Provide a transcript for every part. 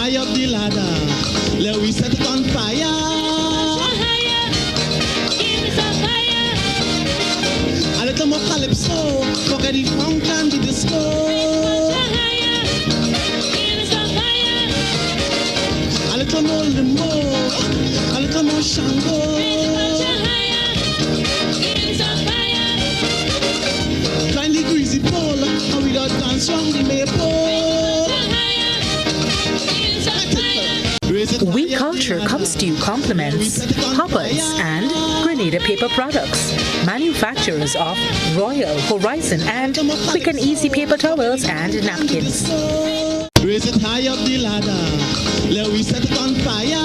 high up the ladder. Let we set it on fire. A little more calypso, forget the funk and the disco. A little more limbo, a little more shango. Find the greasy pole, and we don't dance round the maypole. We Culture comes to you compliments Hubbard's and Grenada Paper Products, manufacturers of Royal, Horizon and Quick and Easy paper towels and napkins. Raise it high up the ladder, let we set it on fire.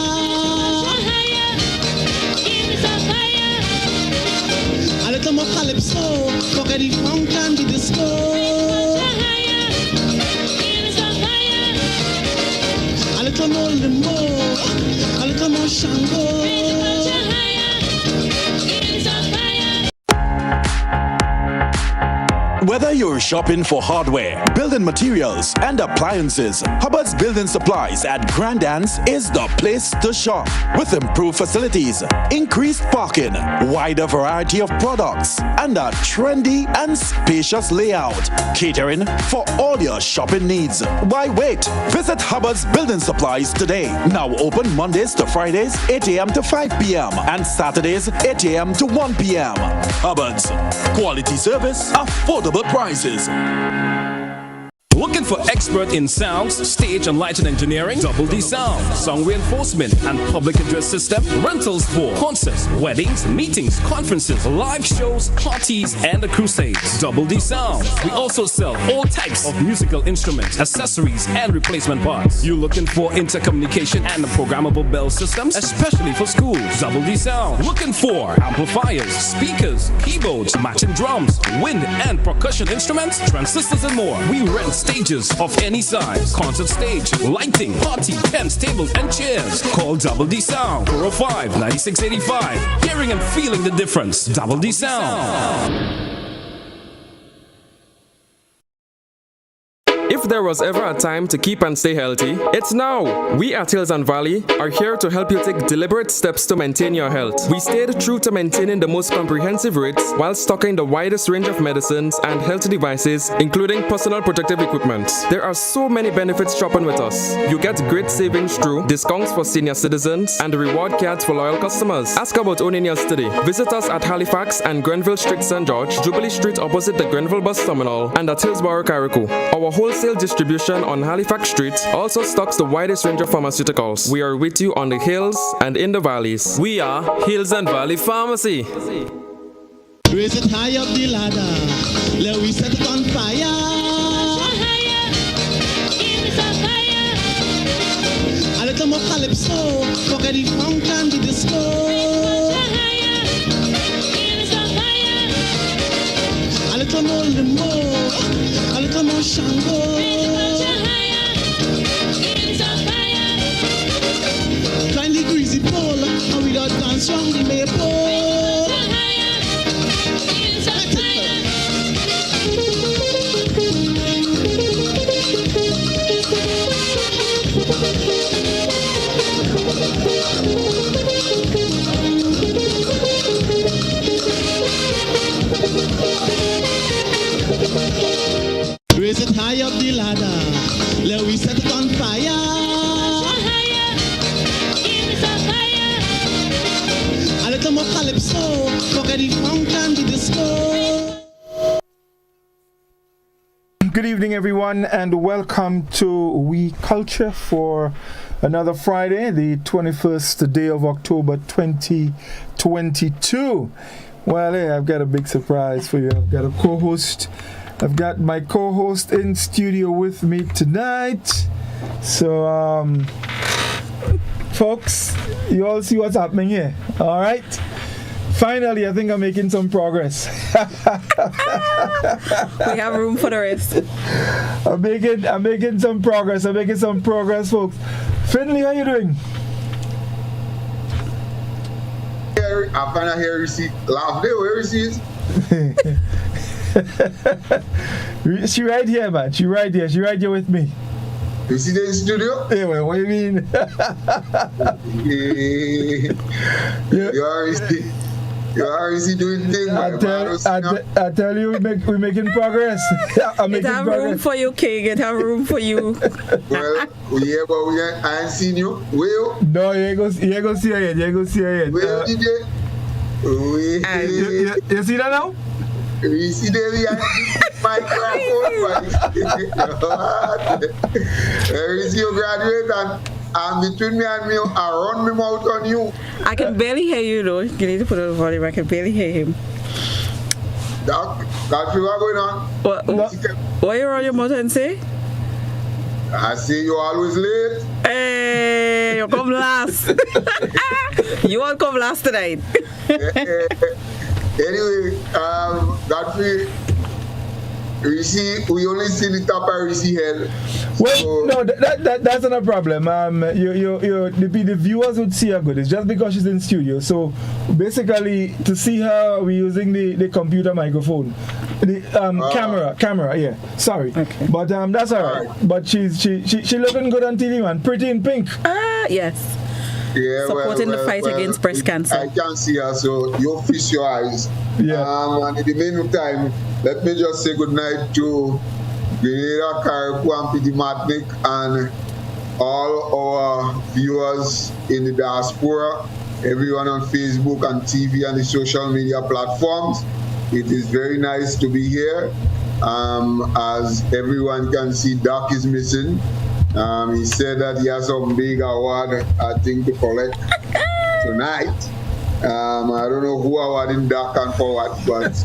A little more calypso, forget the funk and the disco. A little more limbo, a little more shango. Whether you're shopping for hardware, building materials, and appliances, Hubbard's Building Supplies at Grandans is the place to shop. With improved facilities, increased parking, wider variety of products, and a trendy and spacious layout, catering for all your shopping needs. Why wait? Visit Hubbard's Building Supplies today. Now open Mondays to Fridays, 8 a.m. to 5 p.m. and Saturdays, 8 a.m. to 1 p.m. Hubbard's. Quality service, affordable prices. Looking for expert in sounds, stage and lighting engineering? Double D Sound, song reinforcement and public address system, rentals for concerts, weddings, meetings, conferences, live shows, parties and crusades. Double D Sound. We also sell all types of musical instruments, accessories and replacement parts. You looking for intercommunication and programmable bell systems, especially for schools? Double D Sound. Looking for amplifiers, speakers, keyboards, matching drums, wind and percussion instruments, transistors and more. We rent stages of any size, concert stage, lighting, party, tents, tables, and chairs. Call Double D Sound, 405-9685. Hearing and feeling the difference. Double D Sound. If there was ever a time to keep and stay healthy, it's now. We at Hills and Valley are here to help you take deliberate steps to maintain your health. We stayed true to maintaining the most comprehensive rates while stocking the widest range of medicines and health devices, including personal protective equipment. There are so many benefits shopping with us. You get great savings through discounts for senior citizens and reward cards for loyal customers. Ask about owning yours today. Visit us at Halifax and Grenville Street, St. George, Jubilee Street opposite the Grenville Bus Terminal, and at Hillsborough, Carrico. Our wholesale distribution on Halifax Street also stocks the widest range of pharmaceuticals. We are with you on the hills and in the valleys. We are Hills and Valley Pharmacy. Raise it high up the ladder, let we set it on fire. A little more calypso, forget the funk and the disco. A little more limbo, a little more shango. Find the greasy pole, and we don't dance round the maypole. Raise it high up the ladder, let we set it on fire. A little more calypso, forget the funk and the disco. Good evening, everyone, and welcome to We Culture for another Friday, the 21st day of October 2022. Well, hey, I've got a big surprise for you. I've got a co-host. I've got my co-host in studio with me tonight. So, folks, you all see what's happening here. All right. Finally, I think I'm making some progress. We have room for the rest. I'm making some progress. Folks. Finley, how you doing? I find out here Reece laugh there. Where Reece is? She right here, man. She right here with me. You see the studio? Hey, well, what do you mean? You are doing things. I tell you, we're making progress. I'm making Get a progress. room for you, King. Get a room for you. Well, yeah, but I ain't seen you. Will? No, you ain't go see her yet. You ain't go see her yet. Will, did you? You see that now? You see the microphone. There is your graduate and between me and me, I run me mouth on you. I can barely hear you though. You need to put on the volume. I can barely hear him. Godfrey, what's going on? What you run your mouth and say? I say you always late. Hey, you come last. You won't come last tonight. Anyway, Godfrey, we only see the top of Reece head. Well, so, no, that's not a problem. The viewers would see her good. It's just because she's in studio. So basically, to see her, we're using the computer microphone, the camera. Yeah, sorry, okay. But that's all right. But she looking good on TV, man. Pretty in pink. Yes. Yeah, supporting the fight against breast cancer. I can see her, so you feast your eyes. Yeah. And in the meantime, let me just say good night to Grenada, Caribou, and Pidi Matnik, and all our viewers in the diaspora, everyone on Facebook and TV and the social media platforms. It is very nice to be here. As everyone can see, Doc is missing. He said that he has some big award, I think, to collect tonight. I don't know who awarding Doc and for what, but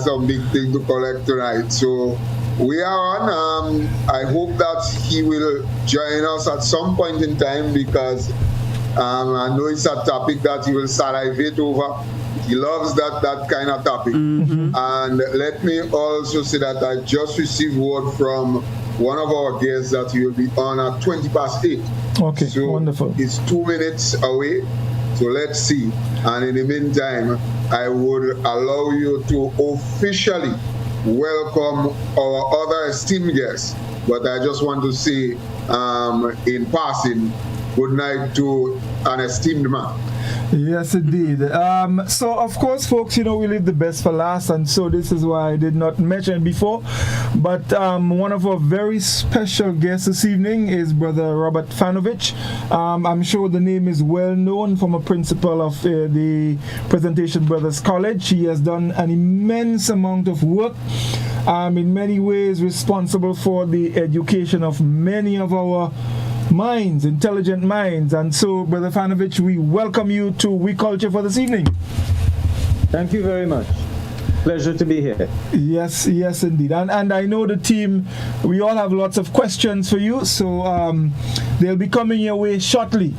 some big thing to collect tonight. So we are on. I hope that he will join us at some point in time because I know it's a topic that he will salivate over. He loves that kind of topic. Mm-hmm. And let me also say that I just received word from one of our guests that he will be on at 8:20. Okay, so wonderful. It's 2 minutes away. So let's see. And in the meantime, I would allow you to officially welcome our other esteemed guests. But I just want to say in passing, good night to an esteemed man. Yes, indeed. So, of course, folks, we leave the best for last, and so this is why I did not mention before. But one of our very special guests this evening is Brother Robert Fanovich. I'm sure the name is well known from a principal of the Presentation Brothers College. He has done an immense amount of work. In many ways responsible for the education of many of our minds, intelligent minds. And so, Brother Fanovich, we welcome you to We Culture for this evening. Thank you very much. Pleasure to be here. Yes, indeed. And I know the team, we all have lots of questions for you, so they'll be coming your way shortly.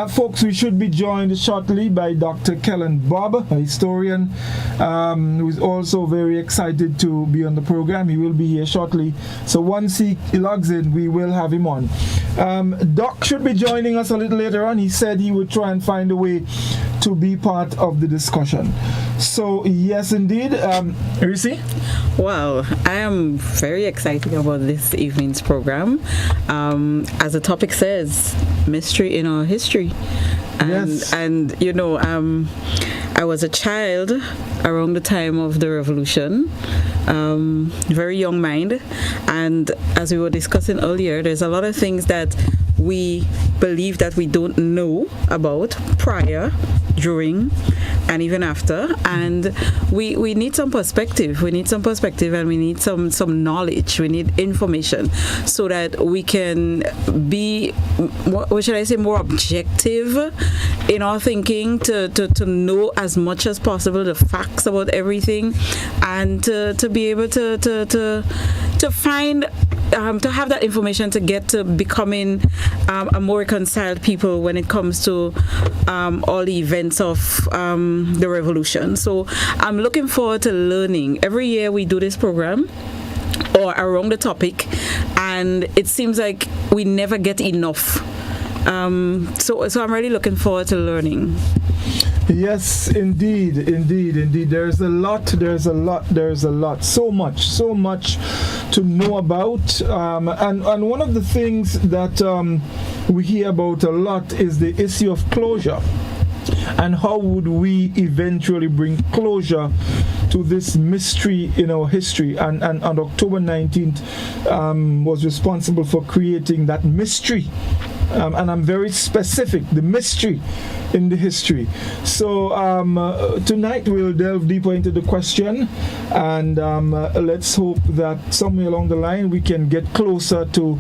Folks, we should be joined shortly by Dr. Kellen Bob, a historian who is also very excited to be on the program. He will be here shortly. So once he logs in, we will have him on. Doc should be joining us a little later on. He said he would try and find a way to be part of the discussion. So, yes, indeed. Reece? Well, I am very excited about this evening's program. As the topic says, mystery in our history. Yes. And I was a child around the time of the revolution, very young mind. And as we were discussing earlier, there's a lot of things that we believe that we don't know about prior, during, and even after. And we need some perspective. We need some perspective, and we need some knowledge. We need information so that we can be, what should I say, more objective in our thinking, to know as much as possible the facts about everything, and to be able to find, to have that information to get to becoming a more reconciled people when it comes to all the events of the revolution. So I'm looking forward to learning. Every year we do this program or around the topic, and it seems like we never get enough. So I'm really looking forward to learning. Yes, indeed. There's a lot. So much to know about. And one of the things that we hear about a lot is the issue of closure. And how would we eventually bring closure to this mystery in our history? And on October 19th was responsible for creating that mystery. And I'm very specific, the mystery in the history. So tonight we'll delve deeper into the question, and let's hope that somewhere along the line we can get closer to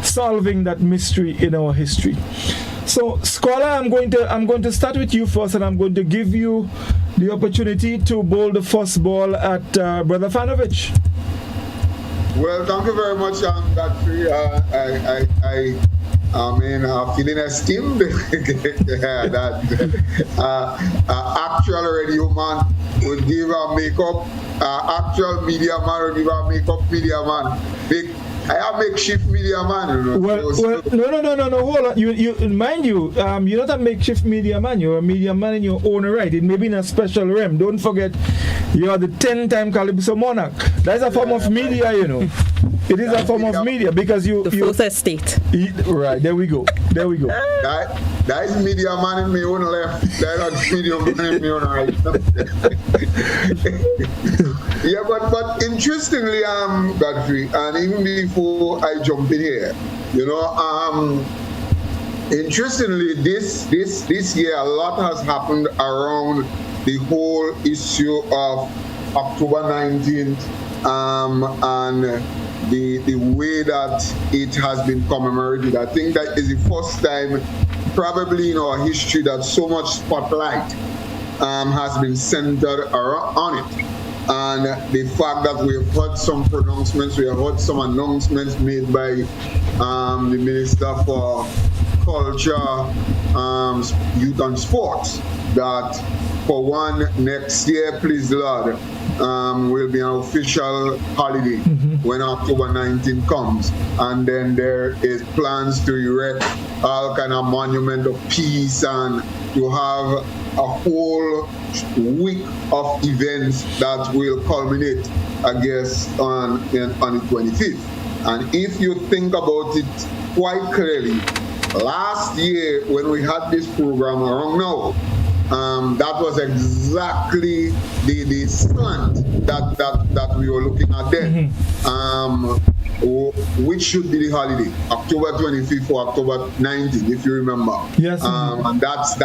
solving that mystery in our history. So, Scholar, I'm going to start with you first, and I'm going to give you the opportunity to bowl the first ball at Brother Fanovich. Well, thank you very much, Godfrey. I'm feeling esteemed that actual radio man would give a makeup, actual media man would give a makeup media man. I am makeshift media man. Well, no. Hold on. You mind you, you're not a makeshift media man. You're a media man in your own right. It may be in a special realm. Don't forget, you are the 10-time Calypso monarch. That's a form of media, you know. It is a form of media because you. The fourth estate. Right. There we go. That is media man in my own left. That is media man in my own right. Yeah, but interestingly, Godfrey, and even before I jump in here, interestingly, this year a lot has happened around the whole issue of October 19th and the way that it has been commemorated. I think that is the first time probably in our history that so much spotlight has been centered on it. And the fact that we have heard some pronouncements, we have heard some announcements made by the Minister for Culture, Youth and Sports that for one next year, please the Lord, will be an official holiday when October 19 comes. And then there is plans to erect all kind of monument of peace and to have a whole week of events that will culminate, I guess, on the 25th. And if you think about it quite clearly, last year when we had this program around now, that was exactly the slant that we were looking at then. Which should be the holiday, October 25th or October 19th, if you remember. Yes. And that's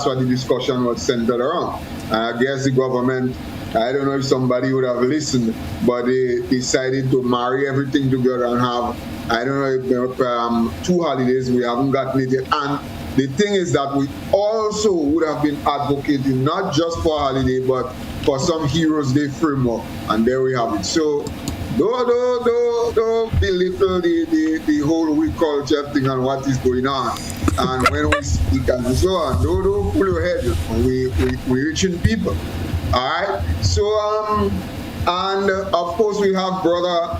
what the discussion was centered around. I guess the government, I don't know if somebody would have listened, but they decided to marry everything together and have, I don't know if two holidays. We haven't gotten it yet. And the thing is that we also would have been advocating not just for a holiday, but for some Heroes Day framework. And there we have it. So don't belittle the whole we culture thing and what is going on. And when we speak and so on, don't pull your head. We reaching people. All right. So and of course we have Brother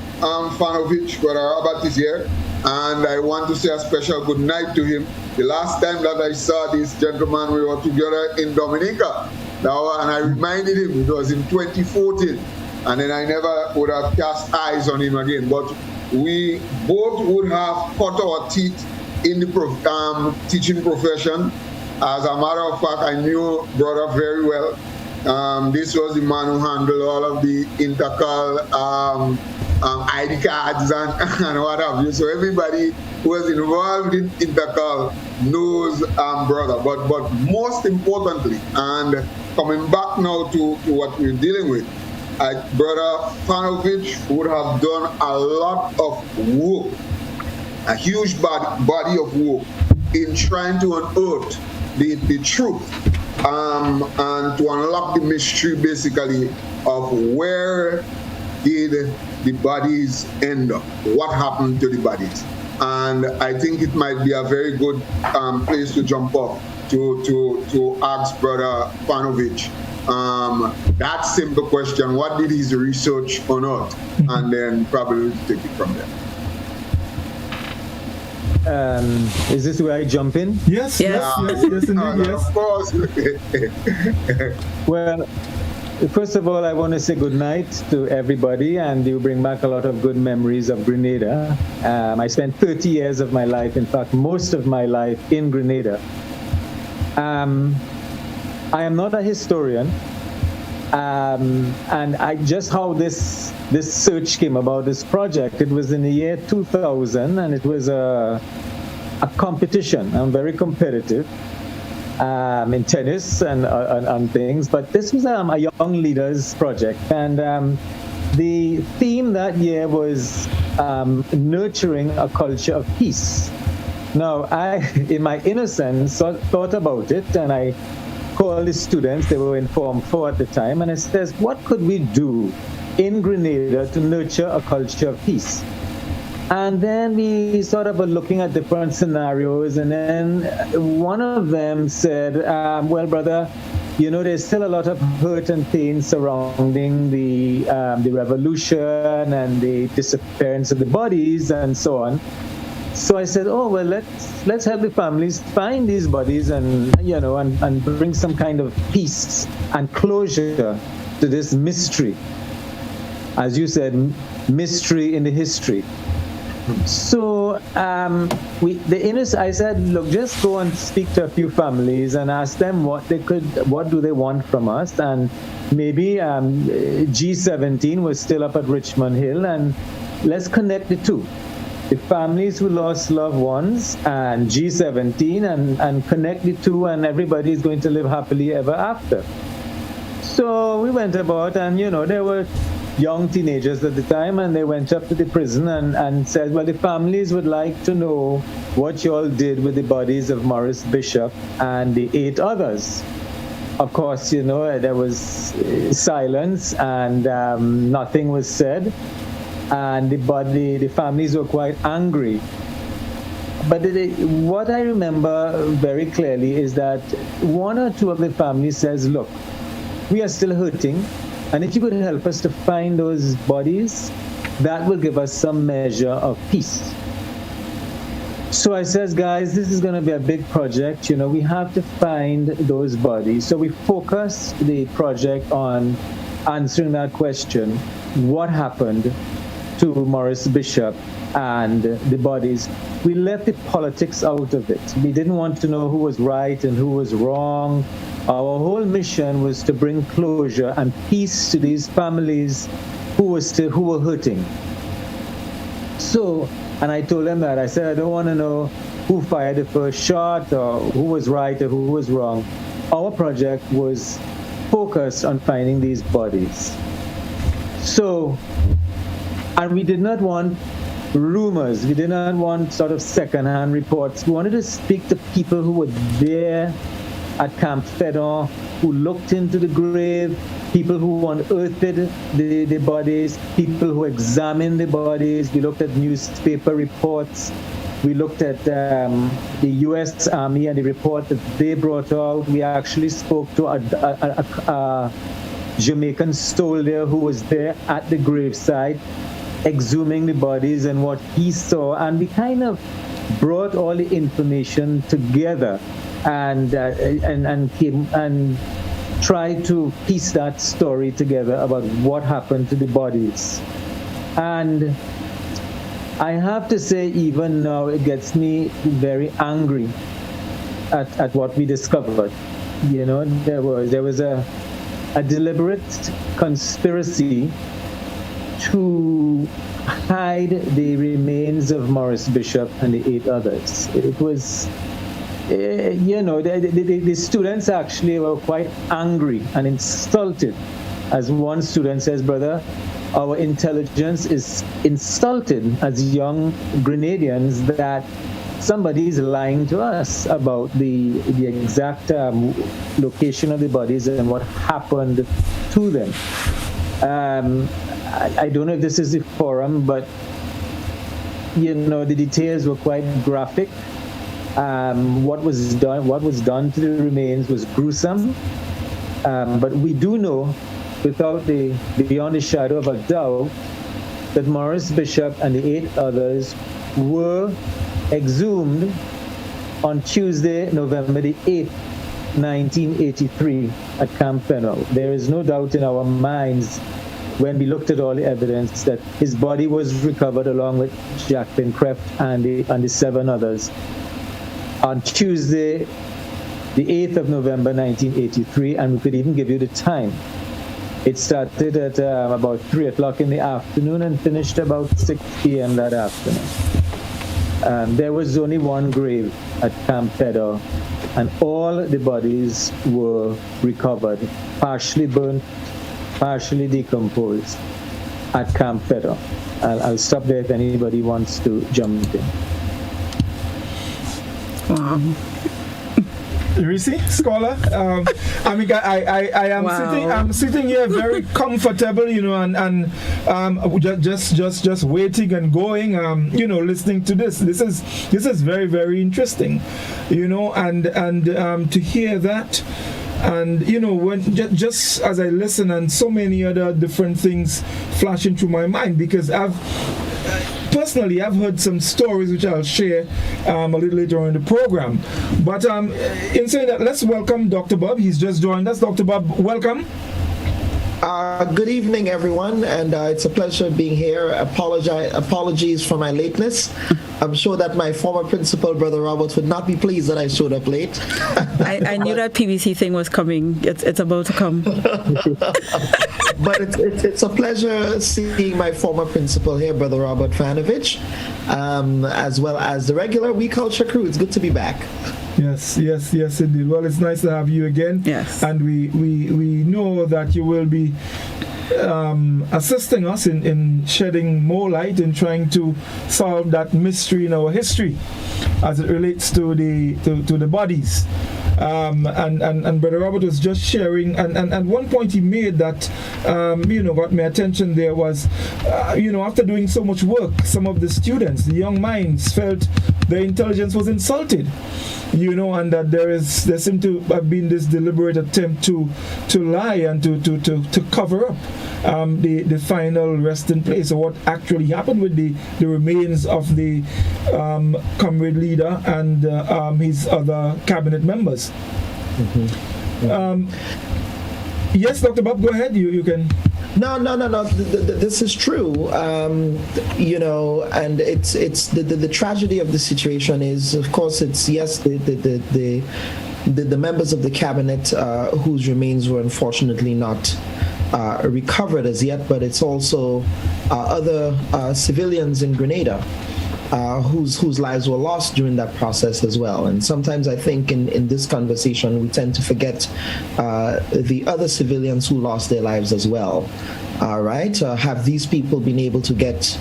Fanovich, Brother Robert is here, and I want to say a special good night to him. The last time that I saw this gentleman, we were together in Dominica. Now, and I reminded him it was in 2014. And then I never would have cast eyes on him again. But we both would have cut our teeth in the teaching profession. As a matter of fact, I knew Brother very well. This was the man who handled all of the intercal ID cards and what have you. So everybody who was involved in intercal knows Brother. But most importantly, and coming back now to what we're dealing with, Brother Fanovich would have done a lot of work, a huge body of work in trying to unearth the truth and to unlock the mystery basically of where did the bodies end up, what happened to the bodies. And I think it might be a very good place to jump off to ask Brother Fanovich that simple question: what did his research unearth? And then probably take it from there. Is this where I jump in? Yes, yes, indeed, yes. Of course. Well, first of all, I want to say good night to everybody, and you bring back a lot of good memories of Grenada. I spent 30 years of my life, in fact, most of my life in Grenada. I am not a historian, and just how this search came about, this project, it was in the year 2000, and it was a competition. I'm very competitive in tennis and things, but this was a young leaders project, and the theme that year was nurturing a culture of peace. Now, I, in my innocence, thought about it, and I called the students. They were in Form 4 at the time, and I said, what could we do in Grenada to nurture a culture of peace? And then we sort of were looking at different scenarios, and then one of them said, well, brother, you know, there's still a lot of hurt and pain surrounding the revolution and the disappearance of the bodies and so on. So I said, oh, well, let's help the families find these bodies and, you know, and bring some kind of peace and closure to this mystery. As you said, mystery in the history. So I said, look, just go and speak to a few families and ask them what do they want from us, and maybe G17 was still up at Richmond Hill, and let's connect the two, the families who lost loved ones and G17, and connect the two, and everybody is going to live happily ever after. So we went about, and you know, there were young teenagers at the time, and they went up to the prison and said, well, the families would like to know what you all did with the bodies of Maurice Bishop and the 8 others. Of course, you know, there was silence, and nothing was said, and the families were quite angry. But what I remember very clearly is that 1 or 2 of the families says, look, we are still hurting, and if you could help us to find those bodies, that will give us some measure of peace. So I says, guys, this is going to be a big project. You know, we have to find those bodies. So we focused the project on answering that question: what happened to Maurice Bishop and the bodies? We left the politics out of it. We didn't want to know who was right and who was wrong. Our whole mission was to bring closure and peace to these families who were hurting. So, and I told them that. I said, I don't want to know who fired the first shot or who was right or who was wrong. Our project was focused on finding these bodies. So, and we did not want rumors. We did not want sort of second-hand reports. We wanted to speak to people who were there at Camp Fedon, who looked into the grave, people who unearthed the bodies, people who examined the bodies. We looked at newspaper reports. We looked at the U.S. Army and the report that they brought out. We actually spoke to a Jamaican soldier who was there at the gravesite, exhuming the bodies and what he saw. And we kind of brought all the information together and try to piece that story together about what happened to the bodies. And I have to say, even now, it gets me very angry at what we discovered. You know, there was a deliberate conspiracy to hide the remains of Maurice Bishop and the 8 others. It was, you know, the students actually were quite angry and insulted. As one student says, brother, our intelligence is insulted as young Grenadians that somebody is lying to us about the exact location of the bodies and what happened to them. I don't know if this is the forum, but, you know, the details were quite graphic. What was done to the remains was gruesome, but we do know, beyond a shadow of a doubt, that Maurice Bishop and the 8 others were exhumed on Tuesday, November the 8th, 1983 at Camp Fennell. There is no doubt in our minds when we looked at all the evidence that his body was recovered along with Jacqueline Kreft and the 7 others on Tuesday, the 8th of November, 1983, and we could even give you the time. It started at about 3 o'clock in the afternoon and finished about 6 p.m. that afternoon. There was only one grave at Camp Fennell, and all the bodies were recovered, partially burnt, partially decomposed at Camp Fennell. I'll stop there if anybody wants to jump in. Wow. Reece, scholar. I mean, I am sitting. I'm sitting here very comfortable, and just waiting and going. Listening to this. This is very, very interesting, and to hear that. And when just as I listen, and so many other different things flashing through my mind, because personally, I've heard some stories which I'll share a little later on in the program. But in saying that, let's welcome Dr. Bob. He's just joined us. Dr. Bob, welcome. Good evening, everyone, and it's a pleasure being here. Apologies for my lateness. I'm sure that my former principal, Brother Robert, would not be pleased that I showed up late. I knew that PVC thing was coming. It's about to come. But it's a pleasure seeing my former principal here, Brother Robert Fanovich, as well as the regular We Culture crew. It's good to be back. Yes, indeed. Well, it's nice to have you again. Yes. And we know that you will be assisting us in shedding more light in trying to solve that mystery in our history as it relates to the bodies. And Brother Robert was just sharing, and one point he made that got my attention there was after doing so much work, some of the students, the young minds, felt their intelligence was insulted, and that there seemed to have been this deliberate attempt to lie and to cover up the final resting place, or what actually happened with the remains of the comrade leader and his other cabinet members. Mm-hmm. Yes, Dr. Bob, go ahead. You can. No. This is true. And it's the tragedy of the situation is, of course, it's the members of the cabinet whose remains were unfortunately not recovered as yet, but it's also other civilians in Grenada whose lives were lost during that process as well. And sometimes I think in this conversation we tend to forget the other civilians who lost their lives as well. Right? Have these people been able to get,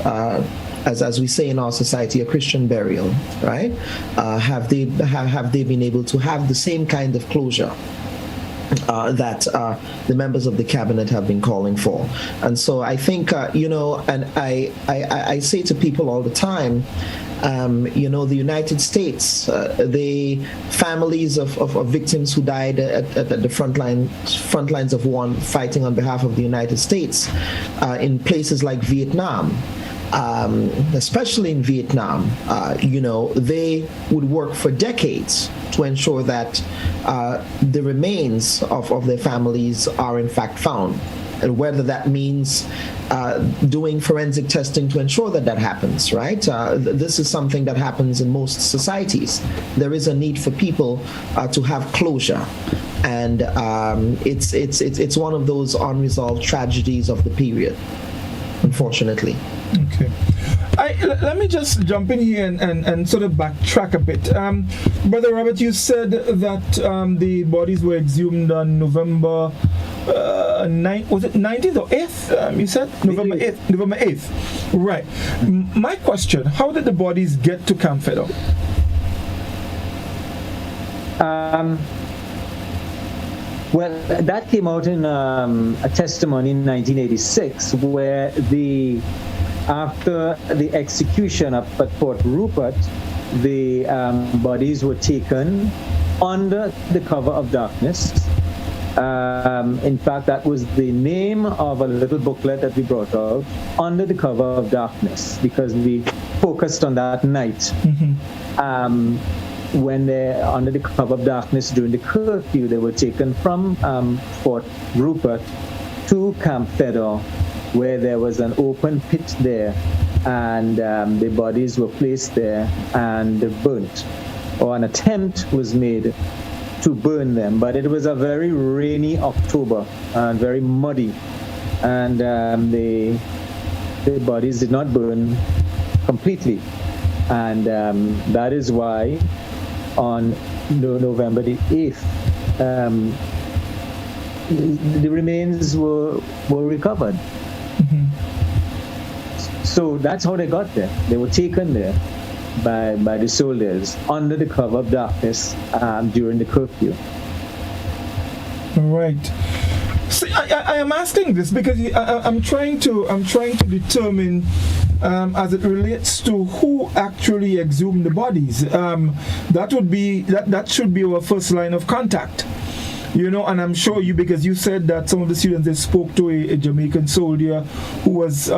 as we say in our society, a Christian burial? Right? Have they been able to have the same kind of closure that the members of the cabinet have been calling for? And so I think, and I say to people all the time, the United States, the families of victims who died at the front lines of war fighting on behalf of the United States in places like Vietnam, especially in Vietnam, they would work for decades to ensure that the remains of their families are in fact found. And whether that means doing forensic testing to ensure that happens, right? This is something that happens in most societies. There is a need for people to have closure. And it's one of those unresolved tragedies of the period, unfortunately. Okay. Let me just jump in here and sort of backtrack a bit. Brother Robert, you said that the bodies were exhumed on November 9th, was it 19th or 8th? You said November 8th. November 8th. Right. My question, how did the bodies get to Camp Fennell? Well, that came out in a testimony in 1986 where after the execution up at Port Rupert, the bodies were taken under the cover of darkness In fact, that was the name of a little booklet that we brought out, Under the Cover of Darkness, because we focused on that night. When they're under the cover of darkness during the curfew, they were taken from Fort Rupert to Camp Fedor, where there was an open pit there, and the bodies were placed there and burnt, or an attempt was made to burn them. But it was a very rainy October and very muddy, and the bodies did not burn completely. And that is why on November the 8th, the remains were recovered. So that's how they got there. They were taken there by the soldiers under the cover of darkness during the curfew. Right. See, I am asking this because I'm trying to determine as it relates to who actually exhumed the bodies. That should be our first line of contact. You know, and I'm sure because you said that some of the students, they spoke to a Jamaican soldier who was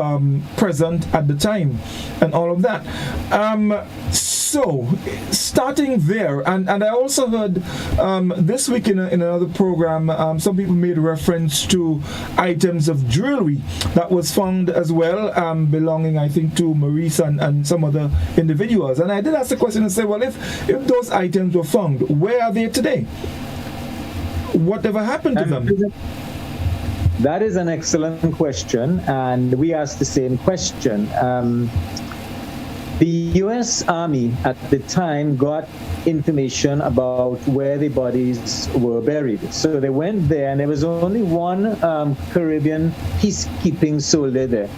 present at the time and all of that. So, starting there, and I also heard this week in another program, some people made reference to items of jewelry that was found as well, belonging, I think, to Reece and some other individuals. And I did ask the question and say, well, if those items were found, where are they today? Whatever happened to them? That is an excellent question, and we asked the same question. The U.S. Army at the time got information about where the bodies were buried. So they went there, and there was only one Caribbean peacekeeping soldier there.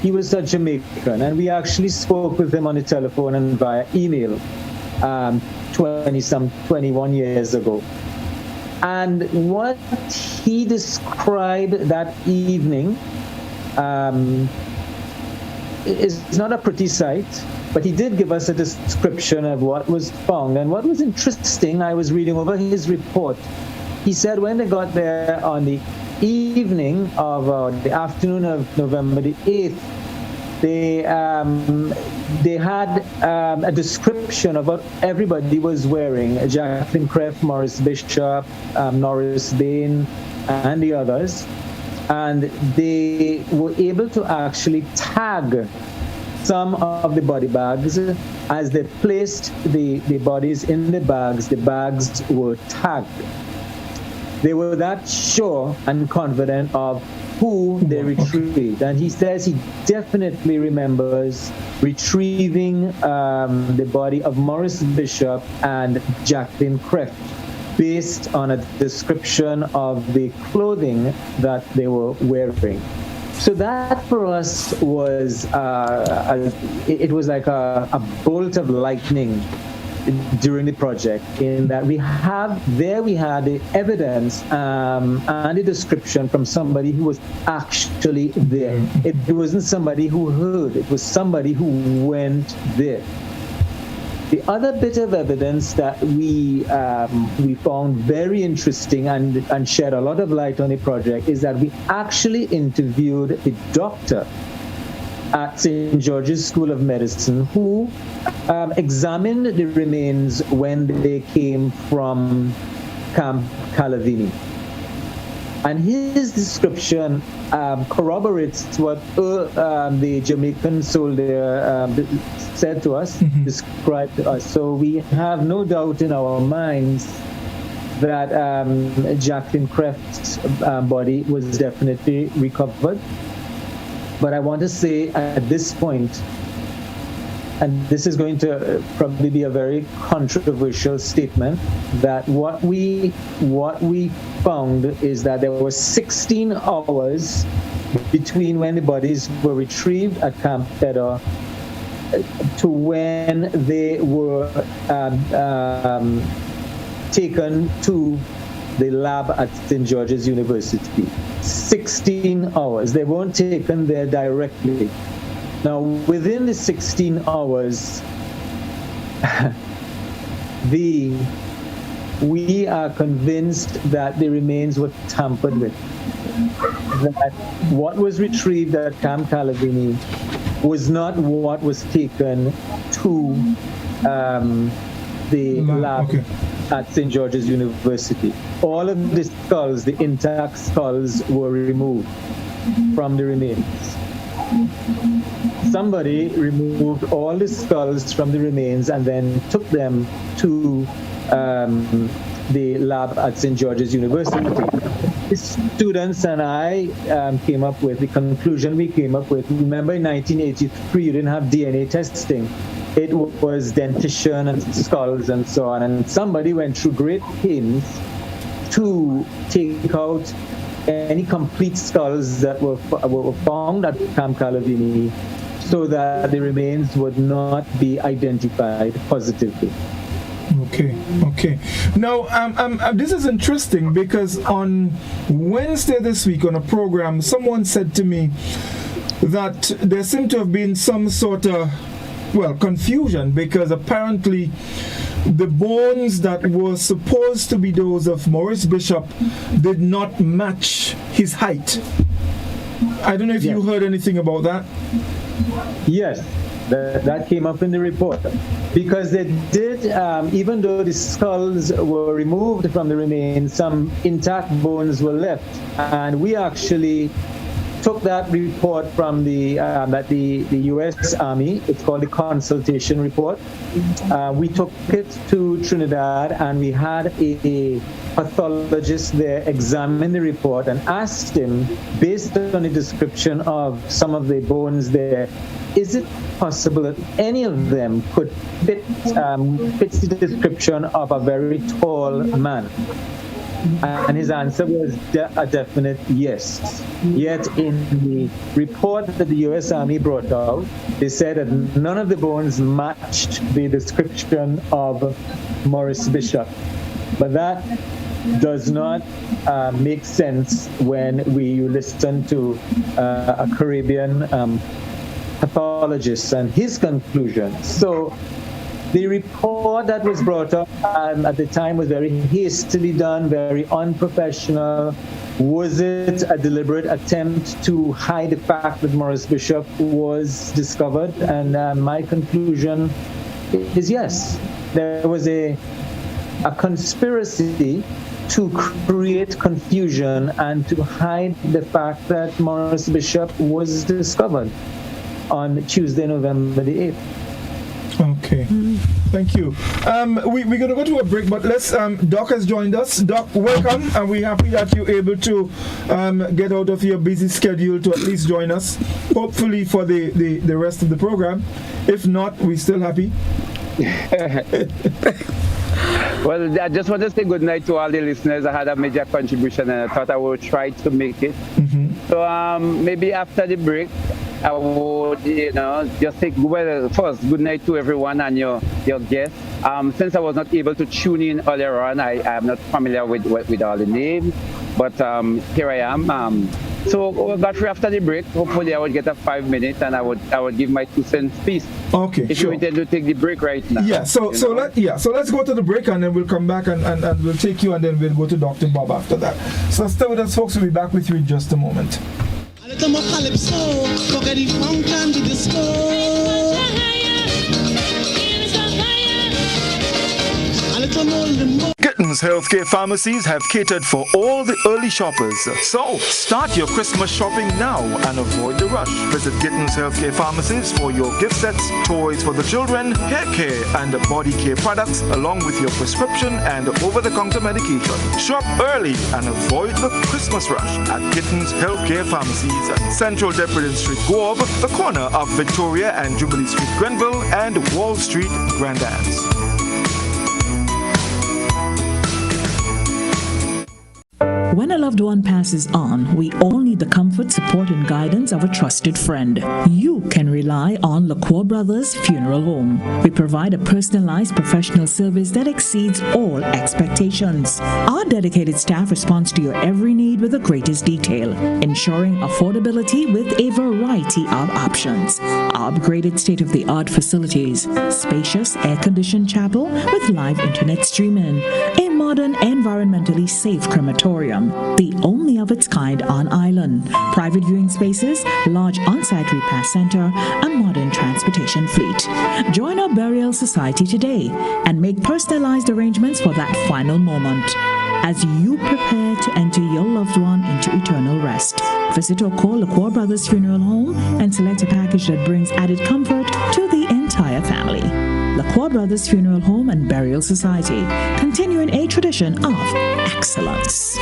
He was a Jamaican, and we actually spoke with him on the telephone and via email 21 years ago. And what he described that evening is not a pretty sight, but he did give us a description of what was found. And what was interesting, I was reading over his report. He said when they got there on the evening of the afternoon of November the 8th, they had a description of what everybody was wearing. Jacqueline Kreff, Morris Bishop, Norris Bain, and the others. And they were able to actually tag some of the body bags. As they placed the bodies in the bags were tagged. They were that sure and confident of who they retrieved. And he says he definitely remembers retrieving the body of Morris Bishop and Jacqueline Kreff based on a description of the clothing that they were wearing. So that for us was, it was like a bolt of lightning during the project, in that we had the evidence and the description from somebody who was actually there. It wasn't somebody who heard, it was somebody who went there. The other bit of evidence that we found very interesting and shed a lot of light on the project is that we actually interviewed the doctor at St. George's School of Medicine who examined the remains when they came from Camp Calavini. And his description corroborates what the Jamaican soldier said to us, described to us. So we have no doubt in our minds that Jacqueline Kreff's body was definitely recovered. But I want to say at this point, and this is going to probably be a very controversial statement, that what we found is that there were 16 hours between when the bodies were retrieved at Camp Fedor to when they were taken to the lab at St. George's University. 16 hours. They weren't taken there directly. Now, within the 16 hours, the we are convinced that the remains were tampered with. That what was retrieved at Camp Calavini was not what was taken to the lab at St. George's University. All of the skulls, the intact skulls, were removed from the remains. Somebody removed all the skulls from the remains and then took them to the lab at St. George's University. The students and I came up with the conclusion we came up with. Remember, in 1983, you didn't have DNA testing. It was dentition and skulls and so on. And somebody went through great pains to take out any complete skulls that were found at Camp Calavini so that the remains would not be identified positively. Okay. Now, this is interesting because on Wednesday this week on a program, someone said to me that there seemed to have been some sort of, confusion because apparently the bones that were supposed to be those of Maurice Bishop did not match his height. I don't know if you heard anything about that. Yes. That came up in the report because they did, even though the skulls were removed from the remains, some intact bones were left, and we actually took that report from the U.S. Army. It's called the consultation report. We took it to Trinidad, and we had a pathologist there examine the report and asked him, based on the description of some of the bones there, is it possible that any of them could fits the description of a very tall man? And his answer was a definite yes. Yet in the report that the U.S. Army brought out, they said that none of the bones matched the description of Maurice Bishop. But that does not make sense when you listen to a Caribbean pathologist and his conclusions. So the report that was brought up at the time was very hastily done, very unprofessional. Was it a deliberate attempt to hide the fact that Maurice Bishop was discovered? And my conclusion is yes. There was a conspiracy to create confusion and to hide the fact that Maurice Bishop was discovered on Tuesday, November the 8th. Okay. Thank you. We're going to go to a break, but let's. Doc has joined us. Doc, welcome, and we're happy that you're able to get out of your busy schedule to at least join us, hopefully for the rest of the program. If not, we're still happy. Well, I just want to say good night to all the listeners. I had a major contribution, and I thought I would try to make it. So maybe after the break, I would, just say, first, good night to everyone and your guests. Since I was not able to tune in earlier on, I am not familiar with all the names, but here I am. So, Godfrey, after the break, hopefully I would get a 5 minutes and I would give my 2 cents piece. Okay, if you intend to take the break right now. Yeah, so let's go to the break and then we'll come back and we'll take you and then we'll go to Dr. Bob after that. So stay with us, folks. We'll be back with you in just a moment. A little more calypso, forget the funk and the disco. Gittins Healthcare Pharmacies have catered for all the early shoppers. So, start your Christmas shopping now and avoid the rush. Visit Gittins Healthcare Pharmacies for your gift sets, toys for the children, hair care and body care products, along with your prescription and over-the-counter medication. Shop early and avoid the Christmas rush at Gittins Healthcare Pharmacies, Central Depredin Street, Guab, the corner of Victoria and Jubilee Street, Grenville, and Wall Street, Grandans. When a loved one passes on, we all need the comfort, support, and guidance of a trusted friend. You can rely on LaCour Brothers Funeral Home. We provide a personalized professional service that exceeds all expectations. Our dedicated staff responds to your every need with the greatest detail, ensuring affordability with a variety of options. Our upgraded state-of-the-art facilities, spacious air-conditioned chapel with live internet streaming, a modern, environmentally safe crematorium, the only of its kind on island. Private viewing spaces, large on-site repast center, a modern transportation fleet. Join our burial society today and make personalized arrangements for that final moment as you prepare to enter your loved one into eternal rest. Visit or call LaCour Brothers Funeral Home and select a package that brings added comfort to the entire family. LaCour Brothers Funeral Home and Burial Society, continuing a tradition of excellence.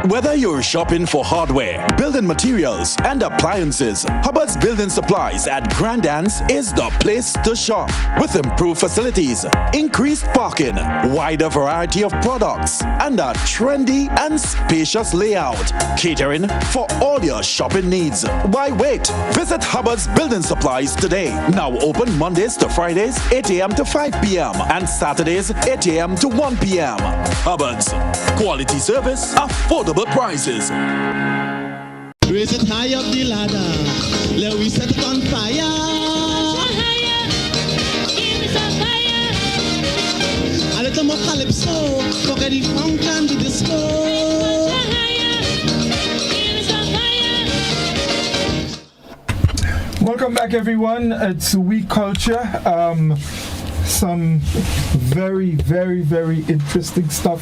Whether you're shopping for hardware, building materials, and appliances, Hubbard's Building Supplies at Grandans is the place to shop. With improved facilities, increased parking, wider variety of products, and a trendy and spacious layout, catering for all your shopping needs. Why wait? Visit Hubbard's Building Supplies today. Now open Mondays to Fridays, 8 a.m. to 5 p.m. and Saturdays, 8 a.m. to 1 p.m. Hubbard's. Quality service, affordable prices. Raise it high up the ladder. Let we set it on fire. A little more calypso. Forget the funk and the disco. Welcome back, everyone. It's We Culture. Some very, very, very interesting stuff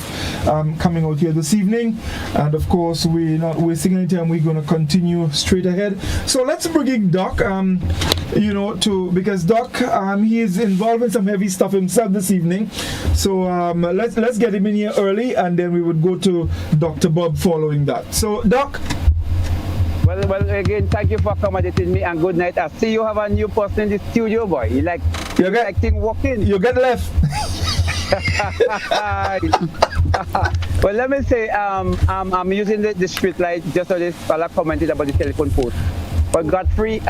coming out here this evening, and of course we're not wasting any time. We're going to continue straight ahead. So let's bring in Doc, because Doc, he is involved in some heavy stuff himself this evening. So let's get him in here early, and then we would go to Dr. Bob following that. So Doc. Well, again, thank you for accommodating me, and good night. I see you have a new person in the studio, boy. You like acting walking. You get left. Well, let me say, I'm using the street light just so this fella commented about the telephone post. But Godfrey,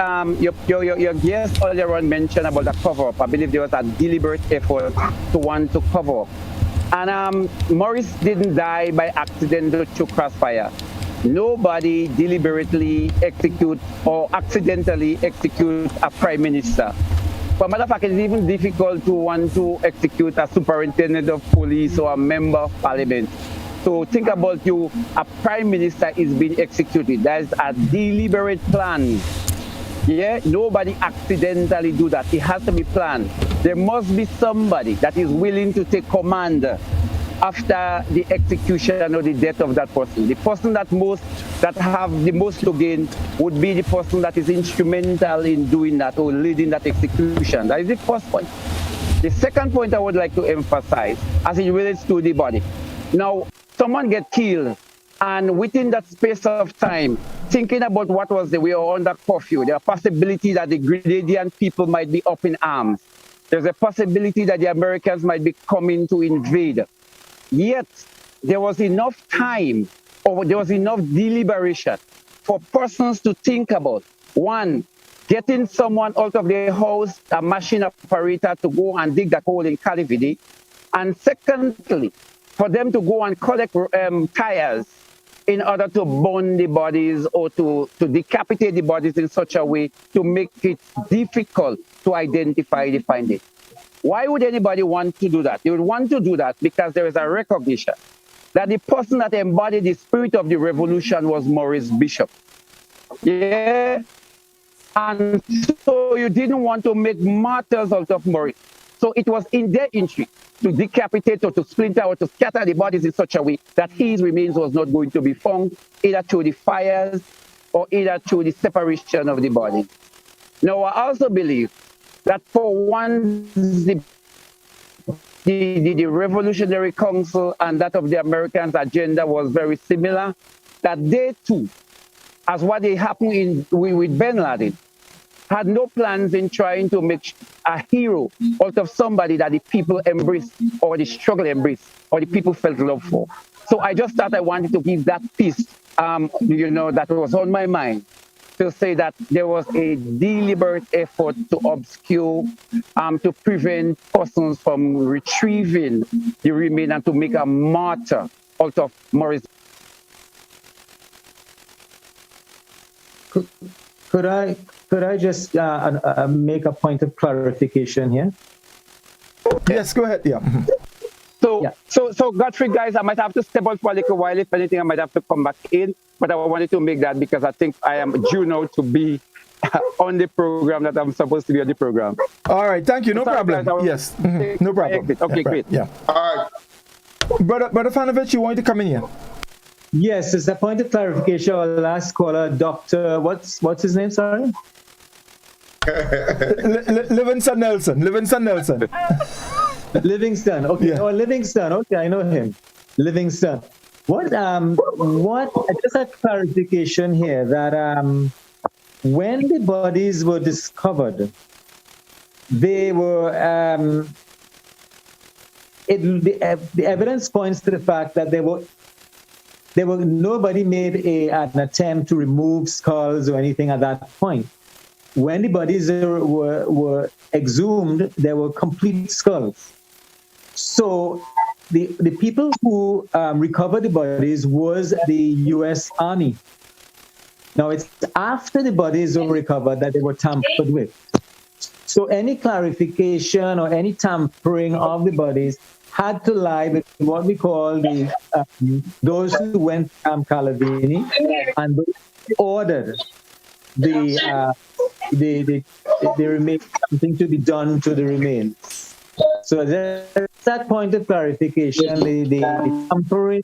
your guest earlier on mentioned about the cover-up. I believe there was a deliberate effort to want to cover up. And Maurice didn't die by accident through crossfire. Nobody deliberately execute or accidentally execute a prime minister. For a matter of fact, it's even difficult to want to execute a superintendent of police or a member of parliament. So think about a prime minister is being executed. There's a deliberate plan. Yeah, nobody accidentally do that. It has to be planned. There must be somebody that is willing to take command after the execution or the death of that person. The person that have the most to gain would be the person that is instrumental in doing that or leading that execution. That is the first point. The second point I would like to emphasize as it relates to the body. Now, someone get killed, and within that space of time, thinking about what was we were under curfew, there are possibility that the Grenadian people might be up in arms. There's a possibility that the Americans might be coming to invade. Yet, there was enough time, or there was enough deliberation for persons to think about, one, getting someone out of their house, a machine operator to go and dig that hole in Calividi, and secondly, for them to go and collect tires in order to burn the bodies or to decapitate the bodies in such a way to make it difficult to identify the finding. Why would anybody want to do that? They would want to do that because there is a recognition that the person that embodied the spirit of the revolution was Maurice Bishop. Yeah? And so you didn't want to make martyrs out of Maurice. So it was in their interest to decapitate or to splinter or to scatter the bodies in such a way that his remains was not going to be found either through the fires or either through the separation of the body. Now, I also believe that for once the Revolutionary Council and that of the Americans' agenda was very similar, that they too, as what they happened with bin Laden, had no plans in trying to make a hero out of somebody that the people embraced or the struggle embraced or the people felt love for. So I just thought I wanted to give that piece, that was on my mind, to say that there was a deliberate effort to obscure, to prevent persons from retrieving the remains and to make a martyr out of Maurice. Could I just make a point of clarification here? Yes, go ahead. Yeah. So Godfrey, guys, I might have to step out for a little while. If anything, I might have to come back in. But I wanted to make that because I think I am due now to be on the program that I'm supposed to be on the program. All right, thank you. No problem. Guys, yes, no problem. Okay, great. Yeah. All right. Brother Fanovich, you want to come in here? Yes, it's a point of clarification. Our last caller, Dr. What's his name? Sorry. Livingston Nelson. Livingston. Livingston. Okay. Yeah. Oh, Livingston. Okay, I know him. Livingston. What? Just a clarification here that when the bodies were discovered, they were. The evidence points to the fact that nobody made an attempt to remove skulls or anything at that point. When the bodies were exhumed, there were complete skulls. So the people who recovered the bodies was the U.S. Army. Now it's after the bodies were recovered that they were tampered with. So any clarification or any tampering of the bodies had to lie with what we call those who went to Camp Calavini and those who ordered the remains, something to be done to the remains. So that point of clarification, the tampering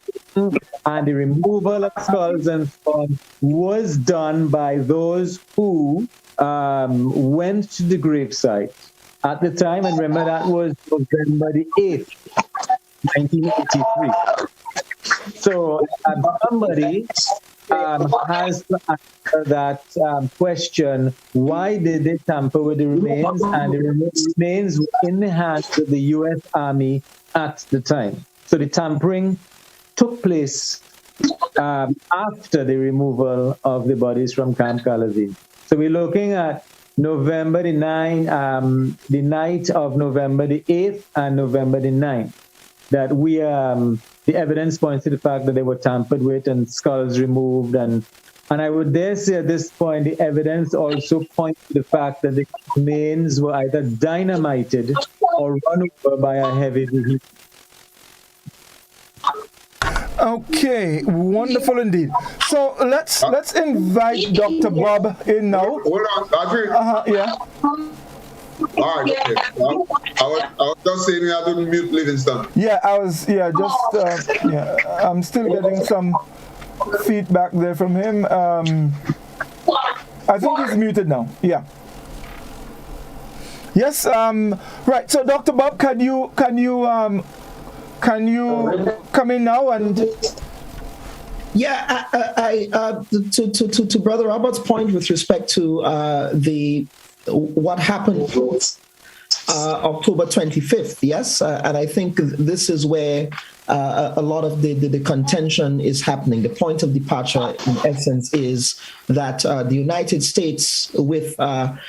and the removal of skulls and so on was done by those who went to the gravesite at the time, and remember that was November the 8th, 1983. So somebody has to answer that question, why did they tamper with the remains? And the remains were in the hands of the U.S. Army at the time. So the tampering took place after the removal of the bodies from Camp Calavini. So we're looking at November the 9th, the night of November the 8th and November the 9th, that the evidence points to the fact that they were tampered with and skulls removed. And I would dare say at this point, the evidence also points to the fact that the remains were either dynamited or run over by a heavy vehicle. Okay, wonderful indeed. So let's invite Dr. Bob in now. Hold on, Godfrey. Yeah. All right, okay. I was just saying I didn't mute Livingston. Yeah, I'm still getting some feedback there from him. I think he's muted now. Yeah. Yes. Right. So, Dr. Bob, can you come in now and? Yeah, to Brother Robert's point with respect to what happened October 25th, yes, and I think this is where a lot of the contention is happening. The point of departure, in essence, is that the United States with the